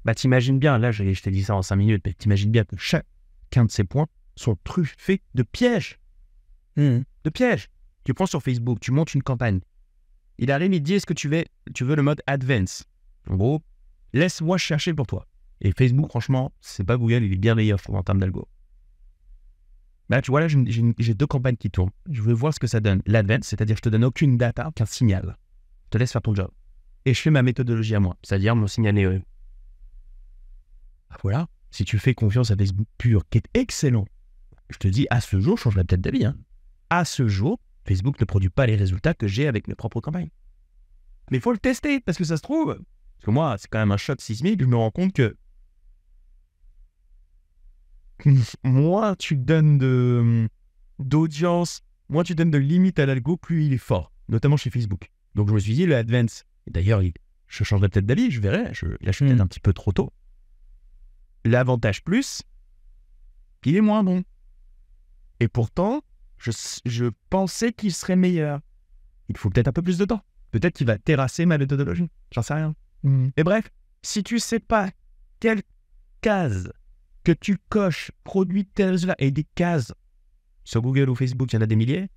Bah, t'imagines bien, là, je t'ai dit ça en 5 minutes, mais t'imagines bien que chacun de ces points sont truffés de pièges. De pièges. Tu prends sur Facebook, tu montes une campagne. Il arrive, il dit, est-ce que tu veux le mode Advance? En gros, laisse-moi chercher pour toi. Et Facebook, franchement, c'est pas Google, il est bien meilleur en termes d'algo. Là, tu vois, là, j'ai 2 campagnes qui tournent. Je veux voir ce que ça donne. L'advance, c'est-à-dire je te donne aucune data, aucun signal. Je te laisse faire ton job. Et je fais ma méthodologie à moi, c'est-à-dire mon signal. Voilà. Si tu fais confiance à Facebook pur, qui est excellent, je te dis, à ce jour, je changerai peut-être d'avis. À ce jour, Facebook ne produit pas les résultats que j'ai avec mes propres campagnes. Mais il faut le tester, parce que ça se trouve. Parce que moi, c'est quand même un choc sismique. Je me rends compte que moins tu donnes d'audience, moins tu donnes de limites à l'algo, plus il est fort, notamment chez Facebook. Donc je me suis dit, le Advance, et d'ailleurs, je changerai peut-être d'avis, je verrai, là je suis peut-être un petit peu trop tôt. L'avantage plus, il est moins bon. Et pourtant, je pensais qu'il serait meilleur. Il faut peut-être un peu plus de temps. Peut-être qu'il va terrasser ma méthodologie, j'en sais rien. Et bref, si tu sais pas quelle case que tu coches, produit tel résultat, et des cases sur Google ou Facebook, il y en a des milliers.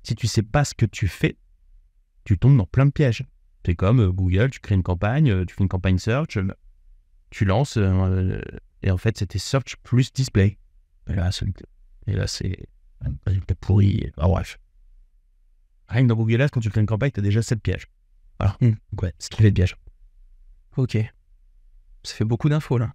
Si tu sais pas ce que tu fais, tu tombes dans plein de pièges. C'est comme Google, tu crées une campagne, tu fais une campagne search, tu lances, et en fait, c'était search plus display. Et là, c'est un résultat pourri. Ah, bref. Rien que dans Google Ads, quand tu crées une campagne, tu as déjà 7 pièges. Voilà. Donc, ouais, ce qui fait de pièges. Ok. Ça fait beaucoup d'infos, là.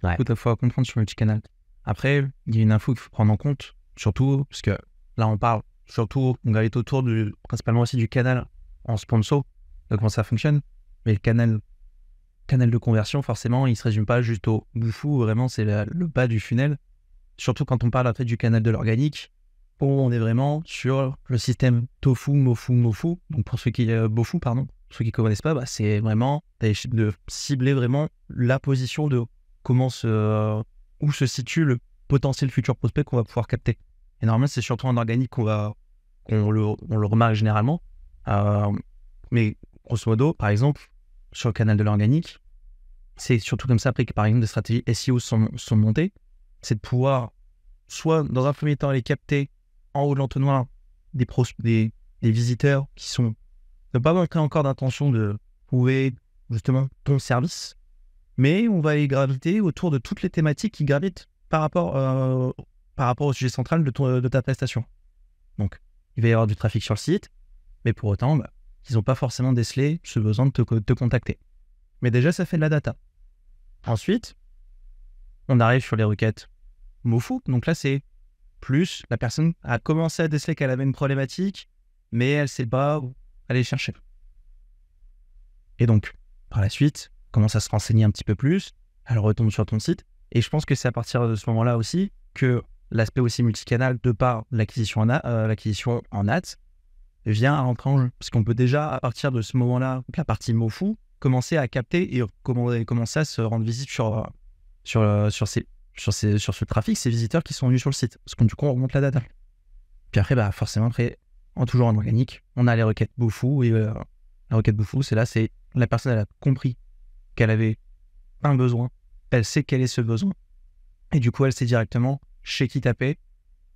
Ouais. Beaucoup d'infos à comprendre sur le multicanal. Après, il y a une info qu'il faut prendre en compte, surtout, parce que là, on parle, surtout, on gravite autour principalement aussi du canal en sponsor, de comment ça fonctionne. Mais le canal de conversion, forcément, il ne se résume pas juste au boufou, vraiment, c'est le bas du funnel. Surtout quand on parle après du canal de l'organique, où on est vraiment sur le système tofu, mofu. Donc pour ceux qui bofu, pardon, pour ceux qui ne connaissent pas, c'est vraiment de cibler vraiment la position de où se situe le potentiel futur prospect qu'on va pouvoir capter. Et normalement, c'est surtout en organique qu'on le remarque généralement. Mais grosso modo, par exemple, sur le canal de l'organique, c'est surtout comme ça après que par exemple des stratégies SEO sont montées, c'est de pouvoir soit dans un premier temps aller capter en haut de l'entonnoir des visiteurs qui ne pas manquer encore d'intention de trouver justement ton service, mais on va aller graviter autour de toutes les thématiques qui gravitent par rapport au sujet central de ta prestation. Donc, il va y avoir du trafic sur le site, mais pour autant, ils n'ont pas forcément décelé ce besoin de te contacter. Mais déjà, ça fait de la data. Ensuite, on arrive sur les requêtes mofu. Donc là, c'est plus la personne a commencé à déceler qu'elle avait une problématique, mais elle ne sait pas où aller chercher. Et donc, par la suite, commence à se renseigner un petit peu plus, elle retombe sur ton site. Et je pense que c'est à partir de ce moment-là aussi que l'aspect aussi multicanal, de par l'acquisition en ads, vient à rentrer en jeu. Parce qu'on peut déjà, à partir de ce moment-là, la partie mofu, commencer à capter et commencer à se rendre visible sur ce trafic, ces visiteurs qui sont venus sur le site. Parce que du coup, on remonte la data. Puis après, forcément, toujours en organique, on a les requêtes boufou. Et la requête boufou, c'est la personne, elle a compris qu'elle avait un besoin. Elle sait quel est ce besoin. Et du coup, elle sait directement chez qui taper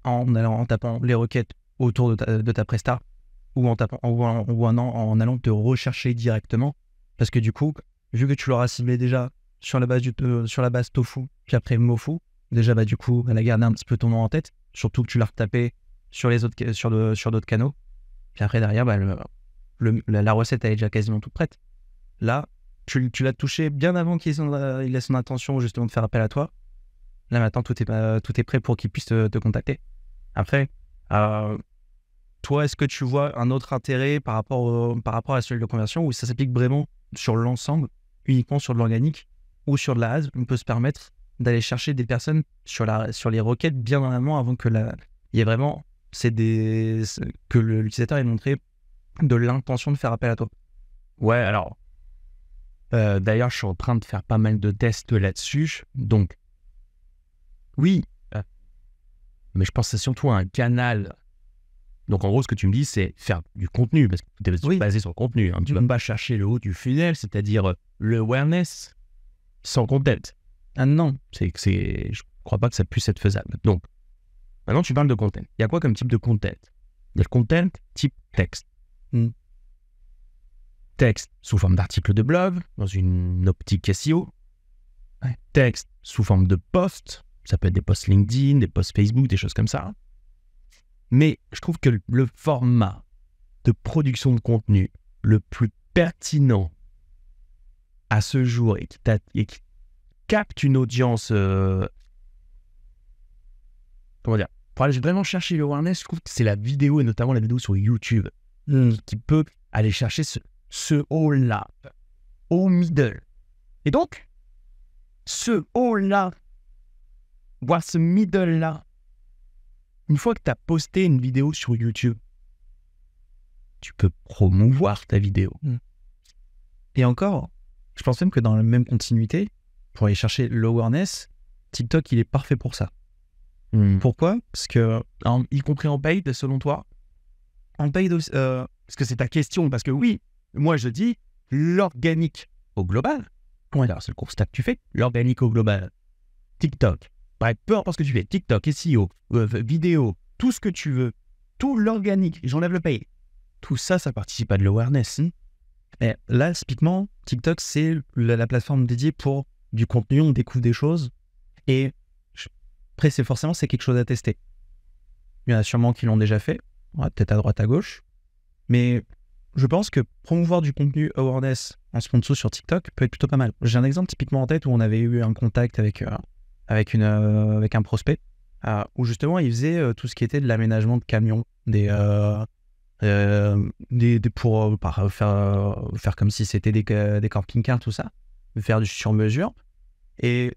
en tapant les requêtes autour de ta presta ou en allant te rechercher directement. Parce que du coup, vu que tu l'auras ciblé déjà sur la base tofu, puis après mofu, déjà du coup, elle a gardé un petit peu ton nom en tête, surtout que tu l'as retapé sur d'autres canaux. Puis après, derrière, la recette elle est déjà quasiment toute prête. Là, tu l'as touché bien avant qu'il ait son intention justement de faire appel à toi. Là, maintenant, tout est prêt pour qu'il puisse te contacter. Après, toi, est-ce que tu vois un autre intérêt par rapport à la cellule de conversion, ou ça s'applique vraiment sur l'ensemble, uniquement sur de l'organique ou sur de la AS? On peut se permettre d'aller chercher des personnes sur les requêtes bien en amont avant que il y ait vraiment que l'utilisateur ait montré de l'intention de faire appel à toi. Ouais, alors, d'ailleurs, je suis en train de faire pas mal de tests là-dessus. Donc, oui, mais je pense que c'est surtout un canal. Donc, en gros, ce que tu me dis, c'est faire du contenu, parce que tu es basé sur le contenu. Tu ne vas pas chercher le haut du funnel, c'est-à-dire le awareness sans content. Ah non, je ne crois pas que ça puisse être faisable. Donc, maintenant, tu parles de content. Il y a quoi comme type de content? Il y a le content type texte. Texte sous forme d'article de blog, dans une optique SEO. texte sous forme de posts. Ça peut être des posts LinkedIn, des posts Facebook, des choses comme ça. Mais je trouve que le format de production de contenu le plus pertinent à ce jour et qui capte une audience, comment dire, pour aller vraiment chercher le awareness, je trouve que c'est la vidéo et notamment la vidéo sur YouTube qui peut aller chercher ce haut-là, au middle. Et donc, ce haut-là, voire ce middle-là, une fois que tu as posté une vidéo sur YouTube, tu peux promouvoir ta vidéo. Et encore, je pense même que dans la même continuité, pour aller chercher l'awareness, TikTok, il est parfait pour ça. Pourquoi ? Parce que, y compris en paid, selon toi ? en paid aussi, Parce que c'est ta question. Parce que oui, moi je dis l'organique au global. Alors c'est le constat que tu fais. L'organique au global. TikTok. Bref, peu importe ce que tu fais. TikTok, SEO, vidéo, tout ce que tu veux. Tout l'organique. J'enlève le paid. Tout ça, ça participe à de l'awareness. mais là, typiquement, TikTok, c'est la plateforme dédiée pour du contenu, on découvre des choses. Et après, c'est quelque chose à tester. Il y en a sûrement qui l'ont déjà fait, peut-être à droite, à gauche. Mais je pense que promouvoir du contenu awareness en sponsor sur TikTok peut être plutôt pas mal. J'ai un exemple typiquement en tête où on avait eu un contact avec un prospect où justement il faisait tout ce qui était de l'aménagement de camions, pour faire comme si c'était des camping-cars, tout ça, faire du sur-mesure. Et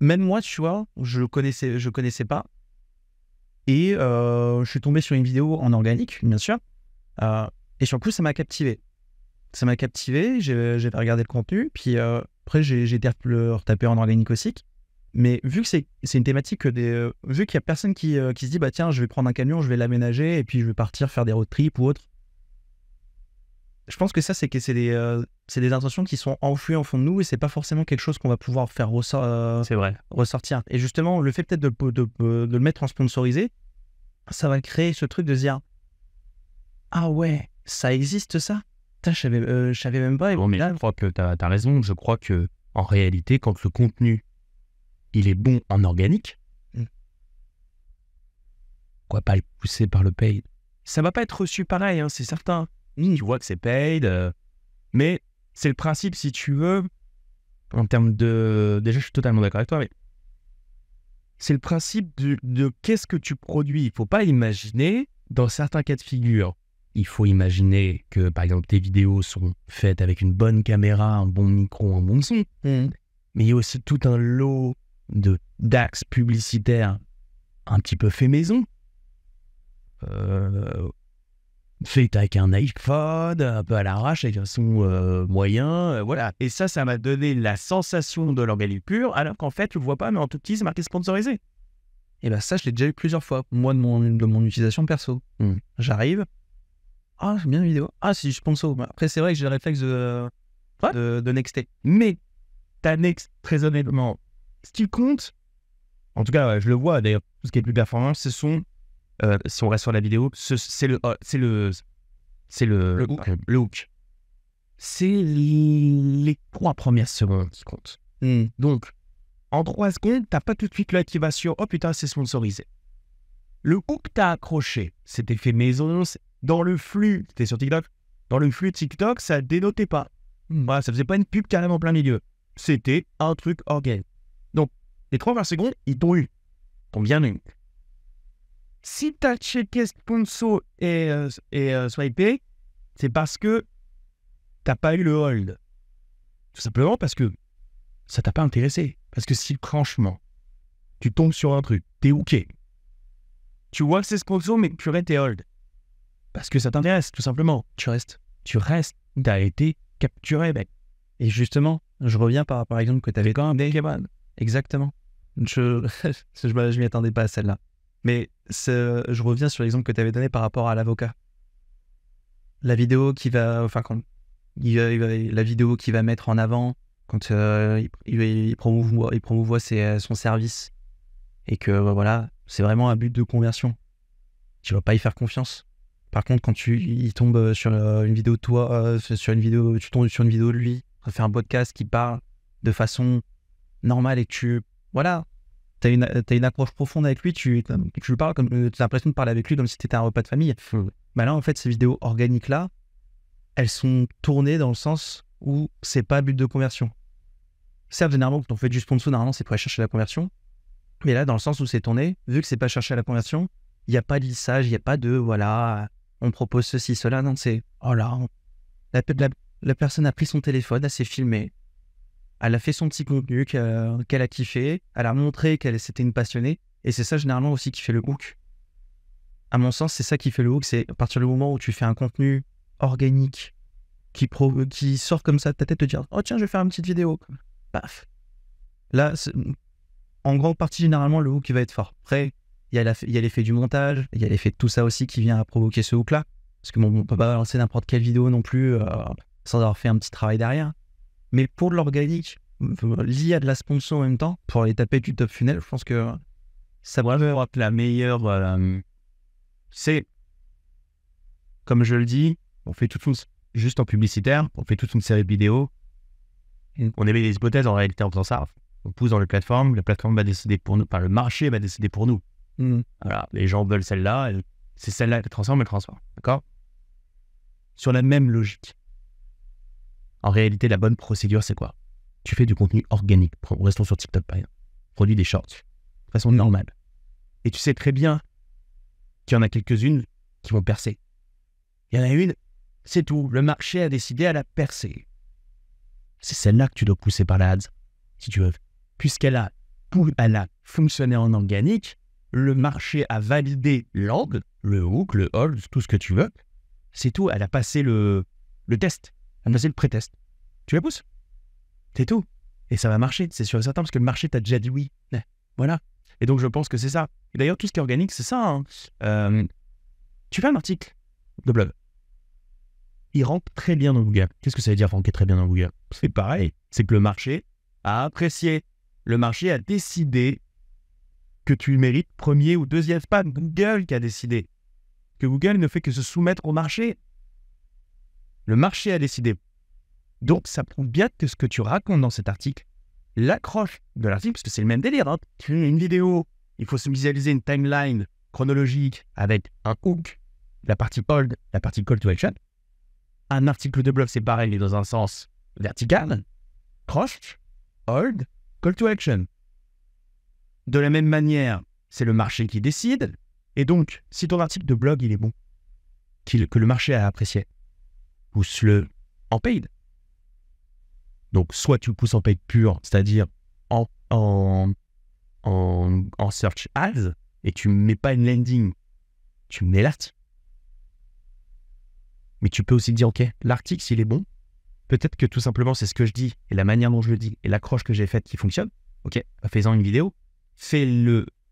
même moi, tu vois, je connaissais pas. Et je suis tombé sur une vidéo en organique, bien sûr. Et sur le coup, ça m'a captivé. J'ai regardé le contenu. Puis après, j'ai été retaper en organique aussi. Mais vu que c'est une thématique vu qu'il y a personne qui se dit, bah tiens, je vais prendre un camion, je vais l'aménager et puis je vais partir faire des road trips ou autre. Je pense que ça, c'est des intentions qui sont enfouies en fond de nous et c'est pas forcément quelque chose qu'on va pouvoir faire c'est vrai. ressortir. Et justement, le fait peut-être de le mettre en sponsorisé, ça va créer ce truc de se dire, ah ouais, ça existe ça ? Putain, je savais même pas. Et Bon, mais je crois que tu as raison. Je crois que en réalité, quand le contenu il est bon en organique, pourquoi pas le pousser par le paid ? Ça va pas être reçu pareil, hein, c'est certain. Tu vois que c'est paid, mais c'est le principe, si tu veux, en termes de... Déjà, je suis totalement d'accord avec toi, mais c'est le principe de qu'est-ce que tu produis. Il faut pas imaginer, dans certains cas de figure, il faut imaginer que, par exemple, tes vidéos sont faites avec une bonne caméra, un bon micro, un bon son, mais il y a aussi tout un lot d'axes publicitaires un petit peu fait maison, fait avec un iPhone, un peu à l'arrache, avec un son moyen, voilà. Et ça m'a donné la sensation de l'organique pur, alors qu'en fait, tu le vois pas, mais en tout petit, c'est marqué sponsorisé. Et ben ça, je l'ai déjà eu plusieurs fois, moi, de mon utilisation perso. J'arrive, j'aime bien la vidéo. Si, je sponsor. Après, c'est vrai que j'ai le réflexe de nexter. Mais ta next, très honnêtement, ce qui compte, en tout cas, je le vois d'ailleurs, tout ce qui est plus performant, ce sont, si on reste sur la vidéo, c'est le hook. C'est les 3 premières secondes qui comptent. Donc, en 3 secondes, t'as pas tout de suite l'activation, oh putain, c'est sponsorisé. Le hook t'as accroché, c'était fait maison, dans le flux, c'était sur TikTok, dans le flux TikTok, ça dénotait pas. Voilà, ça faisait pas une pub carrément plein milieu. C'était un truc organique. Donc, les 3 premières secondes, ils t'ont eu. T'ont bien eu. Si t'as checké sponsor et swipé, c'est parce que t'as pas eu le hold. Tout simplement parce que ça t'a pas intéressé. Parce que si, franchement, tu tombes sur un truc, t'es hooké. Tu vois que c'est sponsor, mais tu restes hold. Parce que ça t'intéresse, tout simplement. Tu restes. T'as été capturé, mec. Et justement, je reviens par exemple que t'avais quand même des cabanes. Exactement. Je m'y attendais pas à celle-là. Mais je reviens sur l'exemple que tu avais donné par rapport à l'avocat. La vidéo qui va, la vidéo qui va mettre en avant quand il promouvoit son service et que voilà, c'est vraiment un but de conversion. Tu vas pas y faire confiance. Par contre, quand il tombe sur une vidéo de toi, tu tombes sur une vidéo de lui, il fait un podcast qui parle de façon normale et que t'as une approche profonde avec lui, tu lui parles comme, t'as l'impression de parler avec lui comme si t'étais un repas de famille. Bah là, en fait, ces vidéos organiques-là, elles sont tournées dans le sens où c'est pas but de conversion. Certes, généralement, quand on fait du sponsor, normalement, c'est pour aller chercher la conversion. Mais là, dans le sens où c'est tourné, vu que c'est pas chercher à la conversion, il n'y a pas de lissage, il n'y a pas de, on propose ceci, cela. Non, c'est, la personne a pris son téléphone, elle s'est filmée, elle a fait son petit contenu qu'elle a kiffé, elle a montré qu'elle c'était une passionnée. Et c'est ça, généralement, aussi, qui fait le hook. À mon sens, c'est ça qui fait le hook. C'est à partir du moment où tu fais un contenu organique qui sort comme ça de ta tête, te dire « Oh tiens, je vais faire une petite vidéo. » Paf. Là, en grande partie, généralement, le hook qui va être fort. Après, il y a l'effet du montage, il y a l'effet de tout ça aussi qui vient à provoquer ce hook-là. Parce que on ne peut pas lancer n'importe quelle vidéo non plus sans avoir fait un petit travail derrière. Mais pour de l'organique, lié à de la sponsor en même temps, pour aller taper du top funnel, je pense que ça va être la meilleure... c'est, comme je le dis, on fait juste en publicitaire, on fait toute une série de vidéos. On émet des hypothèses en réalité en faisant ça. On pousse dans les plateformes, la plateforme va décider pour nous, enfin le marché va décider pour nous. Voilà, les gens veulent celle-là, c'est celle-là qui transforme, elle transforme. D'accord ? Sur la même logique. En réalité, la bonne procédure, c'est quoi ? Tu fais du contenu organique. Restons sur TikTok par exemple. Produis des shorts de façon normale. Et tu sais très bien qu'il y en a quelques-unes qui vont percer. Il y en a une, c'est tout. Le marché a décidé, elle a percé. C'est celle-là que tu dois pousser par la ads, si tu veux. Puisqu'elle a fonctionné en organique, le marché a validé l'angle, le hook, le hold, tout ce que tu veux. C'est tout. Elle a passé le test. Elle a passé le pré-test. Tu la pousses. C'est tout. Et ça va marcher, c'est sûr et certain, parce que le marché t'a déjà dit oui. Voilà. Et donc, je pense que c'est ça. Et d'ailleurs, tout ce qui est organique, c'est ça. Tu fais un article de blog. Il rentre très bien dans Google. Qu'est-ce que ça veut dire ranker très bien dans Google ? C'est pareil. C'est que le marché a apprécié. Le marché a décidé que tu mérites premier ou deuxième. C'est pas Google qui a décidé. Que Google ne fait que se soumettre au marché. Le marché a décidé. Donc, ça prouve bien que ce que tu racontes dans cet article, l'accroche de l'article, parce que c'est le même délire. Hein. Tu fais une vidéo, il faut se visualiser une timeline chronologique avec un hook, la partie hold, la partie call to action. Un article de blog, c'est pareil, mais dans un sens vertical. Croche, hold, call to action. De la même manière, c'est le marché qui décide. Et donc, si ton article de blog, il est bon, que le marché a apprécié, pousse-le en paid. Donc, soit tu le pousses en paid pur, c'est-à-dire en search ads, et tu ne mets pas une landing, tu mets l'article. Mais tu peux aussi dire, ok, l'article, s'il est bon, peut-être que tout simplement, c'est ce que je dis, et la manière dont je le dis, et l'accroche que j'ai faite qui fonctionne. Ok, fais-en une vidéo, fais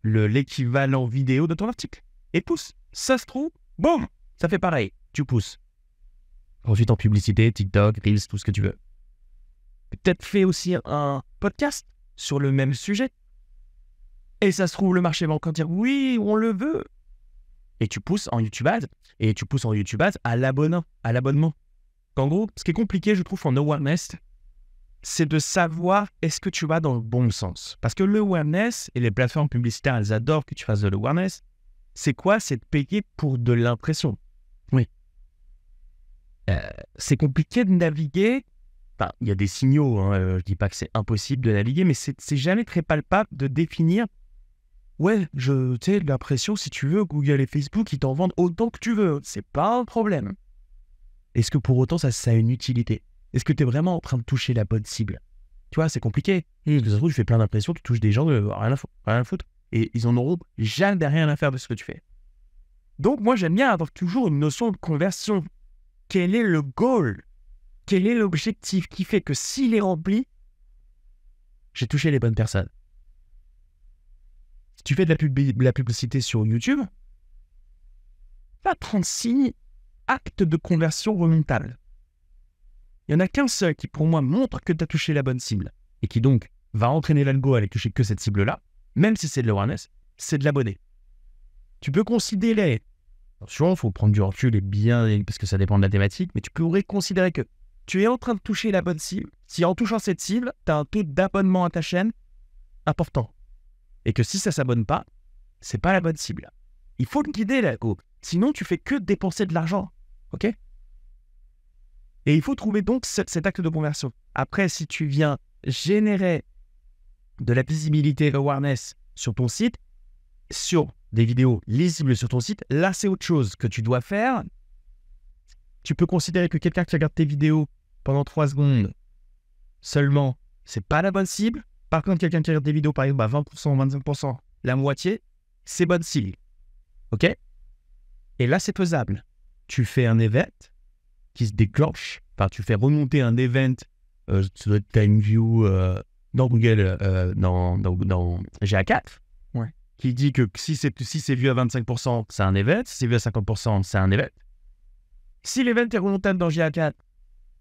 l'équivalent vidéo de ton article, et pousse. Ça se trouve, boum, ça fait pareil, tu pousses. Ensuite, en publicité, TikTok, Reels, tout ce que tu veux. Peut-être fais aussi un podcast sur le même sujet. Et ça se trouve, le marché va encore dire, oui, on le veut. Et tu pousses en YouTube Ads, à l'abonnement. En gros, ce qui est compliqué, je trouve, en awareness, c'est de savoir est-ce que tu vas dans le bon sens. Parce que l'awareness, et les plateformes publicitaires, elles adorent que tu fasses de l'awareness, c'est quoi ? C'est de payer pour de l'impression. Oui. C'est compliqué de naviguer. Enfin, il y a des signaux, hein, je dis pas que c'est impossible de naviguer, mais c'est jamais très palpable de définir. Ouais, tu sais, l'impression, si tu veux, Google et Facebook, ils t'en vendent autant que tu veux. C'est pas un problème. Est-ce que pour autant, ça a une utilité ? Est-ce que tu es vraiment en train de toucher la bonne cible ? Tu vois, c'est compliqué. Ça se trouve, tu fais plein d'impressions, tu touches des gens, rien à foutre. Et ils en auront jamais rien à faire de ce que tu fais. Donc, moi, j'aime bien avoir toujours une notion de conversion. Quel est le goal ? Quel est l'objectif qui fait que s'il est rempli, j'ai touché les bonnes personnes ? Si tu fais de la publicité sur YouTube, pas 36 actes de conversion remontables. Il n'y en a qu'un seul qui, pour moi, montre que tu as touché la bonne cible et qui donc va entraîner l'algo à aller toucher que cette cible-là, même si c'est de l'awareness, c'est de l'abonné. Tu peux considérer, attention, il faut prendre du recul et bien, parce que ça dépend de la thématique, mais tu pourrais considérer que tu es en train de toucher la bonne cible. Si en touchant cette cible, tu as un taux d'abonnement à ta chaîne important. Et que si ça ne s'abonne pas, c'est pas la bonne cible. Il faut le guider, l'algo. Sinon, tu fais que dépenser de l'argent. OK? Et il faut trouver donc cet acte de conversion. Après, si tu viens générer de la visibilité, awareness sur ton site, sur des vidéos lisibles sur ton site, là, c'est autre chose que tu dois faire. Tu peux considérer que quelqu'un qui regarde tes vidéos pendant 3 secondes seulement, c'est pas la bonne cible. Par contre, quelqu'un qui regarde des vidéos, par exemple, à 20%, 25%, la moitié, c'est bonne cible. OK? Et là, c'est faisable. Tu fais un event qui se déclenche. Enfin, tu fais remonter un event sur TimeView dans Google, dans GA4, qui dit que si c'est vu à 25%, c'est un event. Si c'est vu à 50%, c'est un event. Si l'event est remontable dans GA4,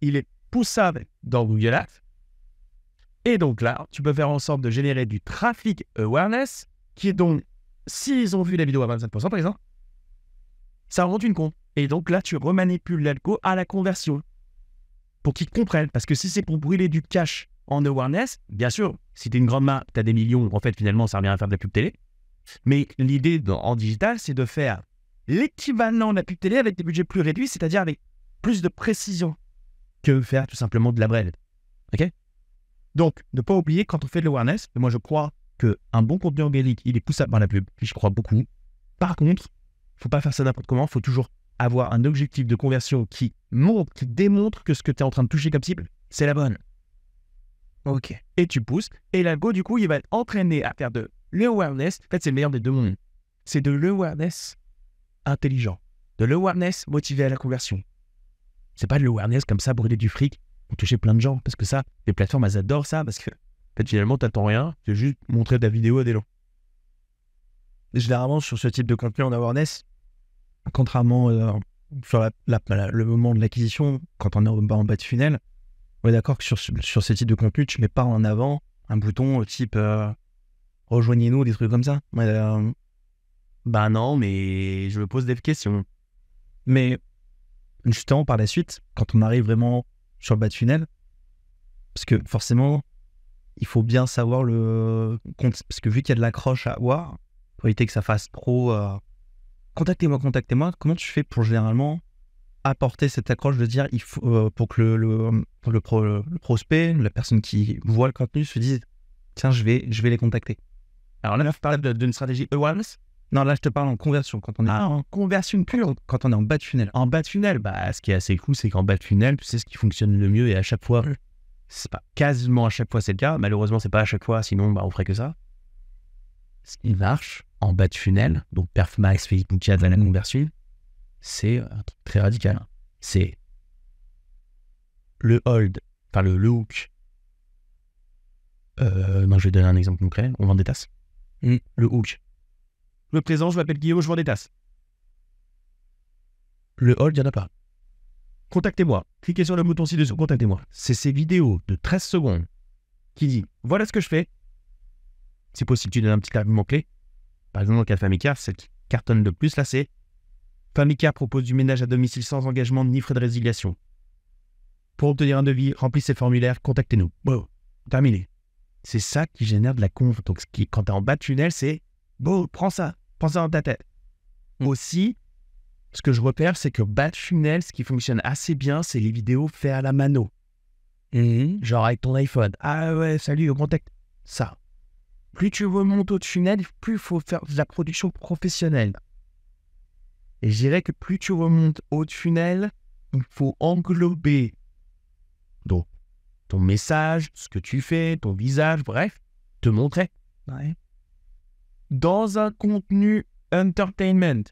il est poussable dans Google Ads. Et donc là, tu peux faire en sorte de générer du traffic awareness, qui est donc, s'ils ont vu la vidéo à 25%, par exemple, ça remonte une compte. Et donc là, tu remanipules l'algo à la conversion pour qu'ils comprennent. Parce que si c'est pour brûler du cash en awareness, bien sûr, si tu es une grande marque, tu as des millions, en fait, finalement, ça revient à faire de la pub télé. Mais l'idée en digital, c'est de faire l'équivalent de la pub télé avec des budgets plus réduits, c'est-à-dire avec plus de précision que faire tout simplement de la brand. OK? Donc, ne pas oublier, quand on fait de l'awareness, moi je crois qu'un bon contenu organique, il est poussable par la pub, et je crois beaucoup. Par contre, il ne faut pas faire ça n'importe comment, il faut toujours avoir un objectif de conversion qui démontre que ce que tu es en train de toucher comme cible, c'est la bonne. OK. Et tu pousses, et l'algo, du coup, il va être entraîné à faire de l'awareness. En fait, c'est le meilleur des deux mondes. C'est de l'awareness intelligent, de l'awareness motivé à la conversion. C'est pas de l'awareness comme ça, brûler du fric pour toucher plein de gens, parce que ça, les plateformes, elles adorent ça, parce que en fait, finalement, t'attends rien, c'est juste montrer ta vidéo à des gens. Généralement, sur ce type de contenu en awareness, contrairement sur le moment de l'acquisition, quand on est en bas de funnel, on est d'accord que sur ce type de contenu, tu mets pas en avant un bouton type rejoignez-nous, des trucs comme ça. Bah non, mais je me pose des questions. Mais justement, par la suite, quand on arrive vraiment sur le bas de funnel, parce que forcément, il faut bien savoir parce que vu qu'il y a de l'accroche à avoir, pour éviter que ça fasse trop contactez-moi, comment tu fais pour généralement apporter cette accroche de dire il faut pour que le prospect, la personne qui voit le contenu se dise tiens, je vais les contacter. Alors là, je parle d'une stratégie awareness. Non, là, je te parle en conversion. Quand on est en conversion pure. Quand on est en bas de funnel. En bas de funnel, ce qui est assez cool, c'est qu'en bas de funnel, tu sais ce qui fonctionne le mieux et à chaque fois, c'est pas quasiment à chaque fois c'est le cas. Malheureusement, c'est pas à chaque fois, sinon on ferait que ça. Ce qui marche en bas de funnel, donc Perf Max, Facebook Ads à la conversion, c'est un truc très radical. C'est le hold, enfin le hook. Non, je vais donner un exemple concret. On vend des tasses. Le hook. Je me présente, je m'appelle Guillaume, je vends des tasses. Le hold, il n'y en a pas. Contactez-moi. Cliquez sur le bouton ci-dessous, contactez-moi. C'est ces vidéos de 13 secondes qui dit voilà ce que je fais. C'est possible que tu donnes un petit argument clé. Par exemple, dans le cas de Famicare, celle qui cartonne le plus là, c'est Famicare propose du ménage à domicile sans engagement ni frais de résiliation. Pour obtenir un devis, remplissez ces formulaires, contactez-nous. Bon, terminé. C'est ça qui génère de la conf. Donc, quand tu es en bas de tunnel, c'est bon, prends ça dans ta tête. Aussi, ce que je repère, c'est que bas de funnel, ce qui fonctionne assez bien, c'est les vidéos faites à la mano. Genre avec ton iPhone. Ah ouais, salut, au contact. Ça. Plus tu remontes au tunnel, plus il faut faire de la production professionnelle. Et je dirais que plus tu remontes au tunnel, il faut englober donc ton message, ce que tu fais, ton visage, bref, te montrer. Ouais. Dans un contenu entertainment.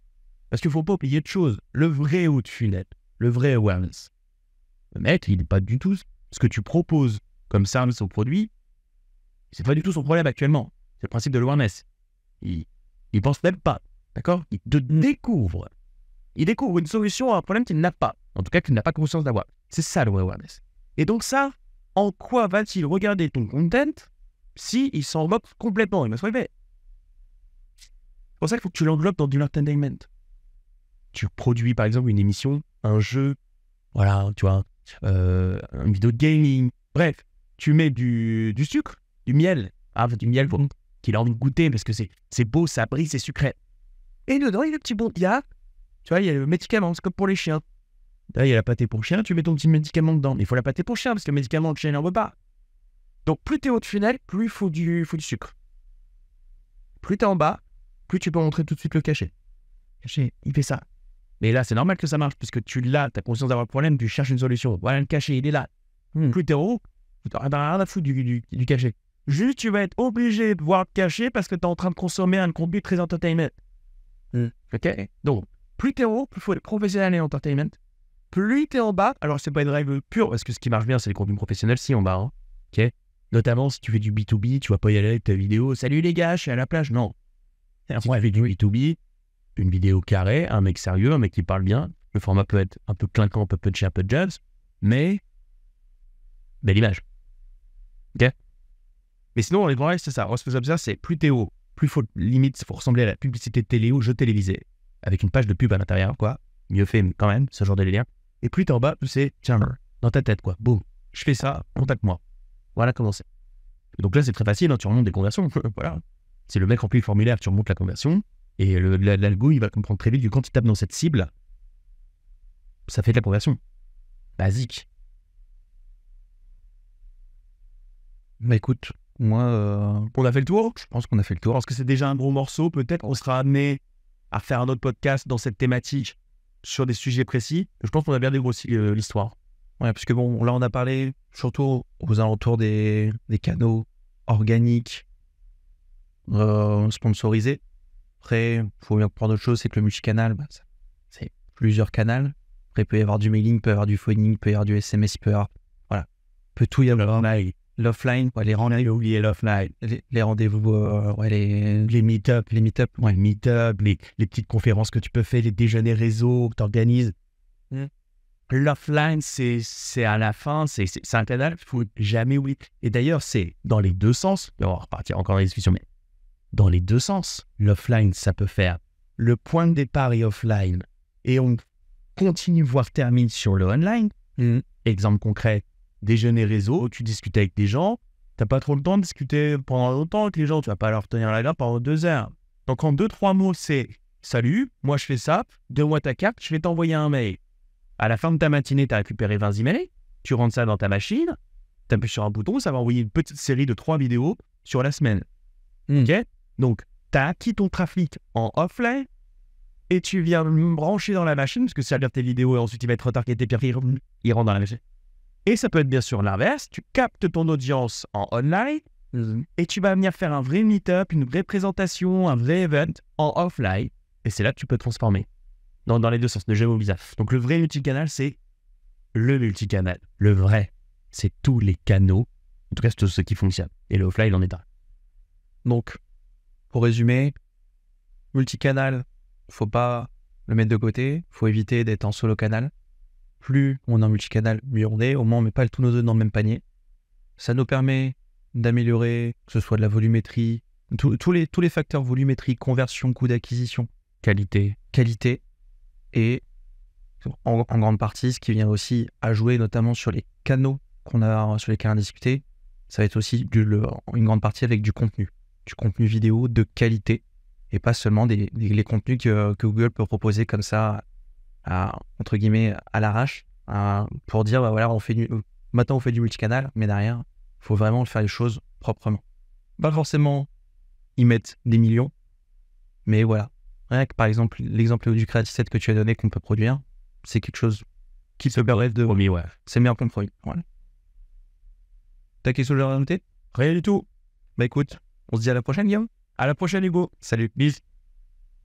Parce qu'il ne faut pas oublier de choses. Le vrai haut de funnel, le vrai awareness. Le mec, il n'est pas du tout ce que tu proposes comme service au produit. C'est pas du tout son problème actuellement. C'est le principe de l'awareness. Il pense même pas. D'accord? Il te découvre. Il découvre une solution à un problème qu'il n'a pas. En tout cas, qu'il n'a pas conscience d'avoir. C'est ça le awareness. Et donc ça, en quoi va-t-il regarder ton content si il s'en moque complètement? Il va se relever. C'est pour ça qu'il faut que tu l'englobes dans du entertainment. Tu produis par exemple une émission, un jeu, Voilà, tu vois, une vidéo de gaming. Bref, tu mets du sucre, du miel, du miel pour qu'il a envie de goûter parce que c'est beau, ça brille, c'est sucré. Et dedans, il y a le petit bon, tu vois, il y a le médicament, c'est comme pour les chiens. Là, il y a la pâtée pour chien, tu mets ton petit médicament dedans. Mais il faut la pâtée pour chien parce que le médicament, le chien, il n'en veut pas. Donc, plus tu es haut de funnel, plus il faut du sucre. Plus tu es en bas, plus tu peux montrer tout de suite le cachet. Cachet, il fait ça. Mais là, c'est normal que ça marche, puisque tu l'as, tu as conscience d'avoir le problème, tu cherches une solution. Voilà, le cachet, il est là. Plus tu es haut, tu n'as rien à foutre du cachet. Juste, tu vas être obligé de voir le cachet parce que tu es en train de consommer un contenu très entertainment. Ok. Donc, plus tu es haut, plus il faut être professionnel et entertainment. Plus tu es en bas, alors c'est pas une règle pure, parce que ce qui marche bien, c'est les contenus professionnels, si en bas. Hein. Ok. Notamment, si tu fais du B2B, tu vas pas y aller avec ta vidéo. Salut les gars, je suis à la plage. Non. Si tu fais du B2B, une vidéo carrée, un mec sérieux, un mec qui parle bien. Le format peut être un peu clinquant, un peu punchy, un peu jazz, mais belle image. Ok. Mais sinon, les grands règles, c'est ça. Responsable, ça, c'est plus t'es haut, plus faut limite, faut ressembler à la publicité de télé ou jeu télévisé, avec une page de pub à l'intérieur, quoi. Mieux fait quand même, ce genre de délire. Et plus t'es en bas, plus c'est, tiens, dans ta tête, quoi. Boum, je fais ça, contacte-moi. Voilà comment c'est. Donc là, c'est très facile, hein, tu remontes des conversions. Voilà. C'est le mec remplit le formulaire, tu remontes la conversion, et l'algo, il va comprendre très vite que quand il tape dans cette cible, ça fait de la conversion. Basique. Bah écoute, moi, On a fait le tour. je pense qu'on a fait le tour. Parce que c'est déjà un gros morceau. Peut-être on sera amené à faire un autre podcast dans cette thématique sur des sujets précis. Je pense qu'on a bien dégrossi l'histoire. Ouais, parce que bon, là, on a parlé surtout aux alentours des canaux organiques, sponsorisés. Après, il faut bien comprendre autre chose, c'est que le multicanal, c'est plusieurs canaux. Après, il peut y avoir du mailing, il peut y avoir du phoning, il peut y avoir du SMS, il peut y avoir... Voilà. Il peut tout y avoir. L'offline, ouais, les rendez-vous, les rendez-vous, Les meet-up, ouais, les petites conférences que tu peux faire, les déjeuners réseau que tu organises. L'offline, c'est à la fin, c'est un canal, il faut jamais oublier. Et d'ailleurs, c'est dans les deux sens, on va repartir encore dans les discussions, mais dans les deux sens, l'offline, ça peut faire le point de départ est offline et on continue, voire termine sur le online. Exemple concret, déjeuner réseau, tu discutes avec des gens, tu n'as pas trop le temps de discuter pendant longtemps avec les gens, tu ne vas pas leur tenir la garde pendant 2 heures. Donc en 2-3 mots, c'est « Salut, moi je fais ça, donne-moi ta carte, je vais t'envoyer un mail. » À la fin de ta matinée, tu as récupéré 20 emails, tu rentres ça dans ta machine, tu appuies sur un bouton, ça va envoyer une petite série de 3 vidéos sur la semaine. Ok. Donc, tu as acquis ton trafic en offline et tu viens me brancher dans la machine, parce que ça va lire tes vidéos et ensuite il va être retargeté, puis il rentre dans la machine. Et ça peut être bien sûr l'inverse, tu captes ton audience en online et tu vas venir faire un vrai meet-up, une vraie présentation, un vrai event en offline. Et c'est là que tu peux te transformer. Dans les deux sens, ne jamais oublier ça. Donc le vrai multicanal, c'est le multicanal. Le vrai, c'est tous les canaux, en tout cas c'est tout ce qui fonctionne. Et le offline en est un. Donc, pour résumer, multicanal, faut pas le mettre de côté, faut éviter d'être en solo canal. Plus on est en multicanal, mieux on est. Au moins, on ne met pas tous nos œufs dans le même panier. Ça nous permet d'améliorer, que ce soit de la volumétrie, tous les facteurs volumétrie, conversion, coût d'acquisition, qualité. Et en grande partie, ce qui vient aussi à jouer, notamment sur les canaux sur lesquels on a discuté, ça va être aussi une grande partie avec du contenu vidéo de qualité et pas seulement les contenus que Google peut proposer comme ça, entre guillemets, à l'arrache, pour dire, voilà, maintenant on fait du multicanal, mais derrière, il faut vraiment faire les choses proprement. Pas forcément y mettre des millions, mais voilà. Rien que par exemple, l'exemple du Creative Set que tu as donné qu'on peut produire, c'est quelque chose qui peut permettre de... Ouais. C'est bien compromis. Voilà. T'as quelque chose à rajouter ? Rien du tout. Bah écoute, on se dit à la prochaine, Guillaume. À la prochaine, Hugo. Salut. Bis.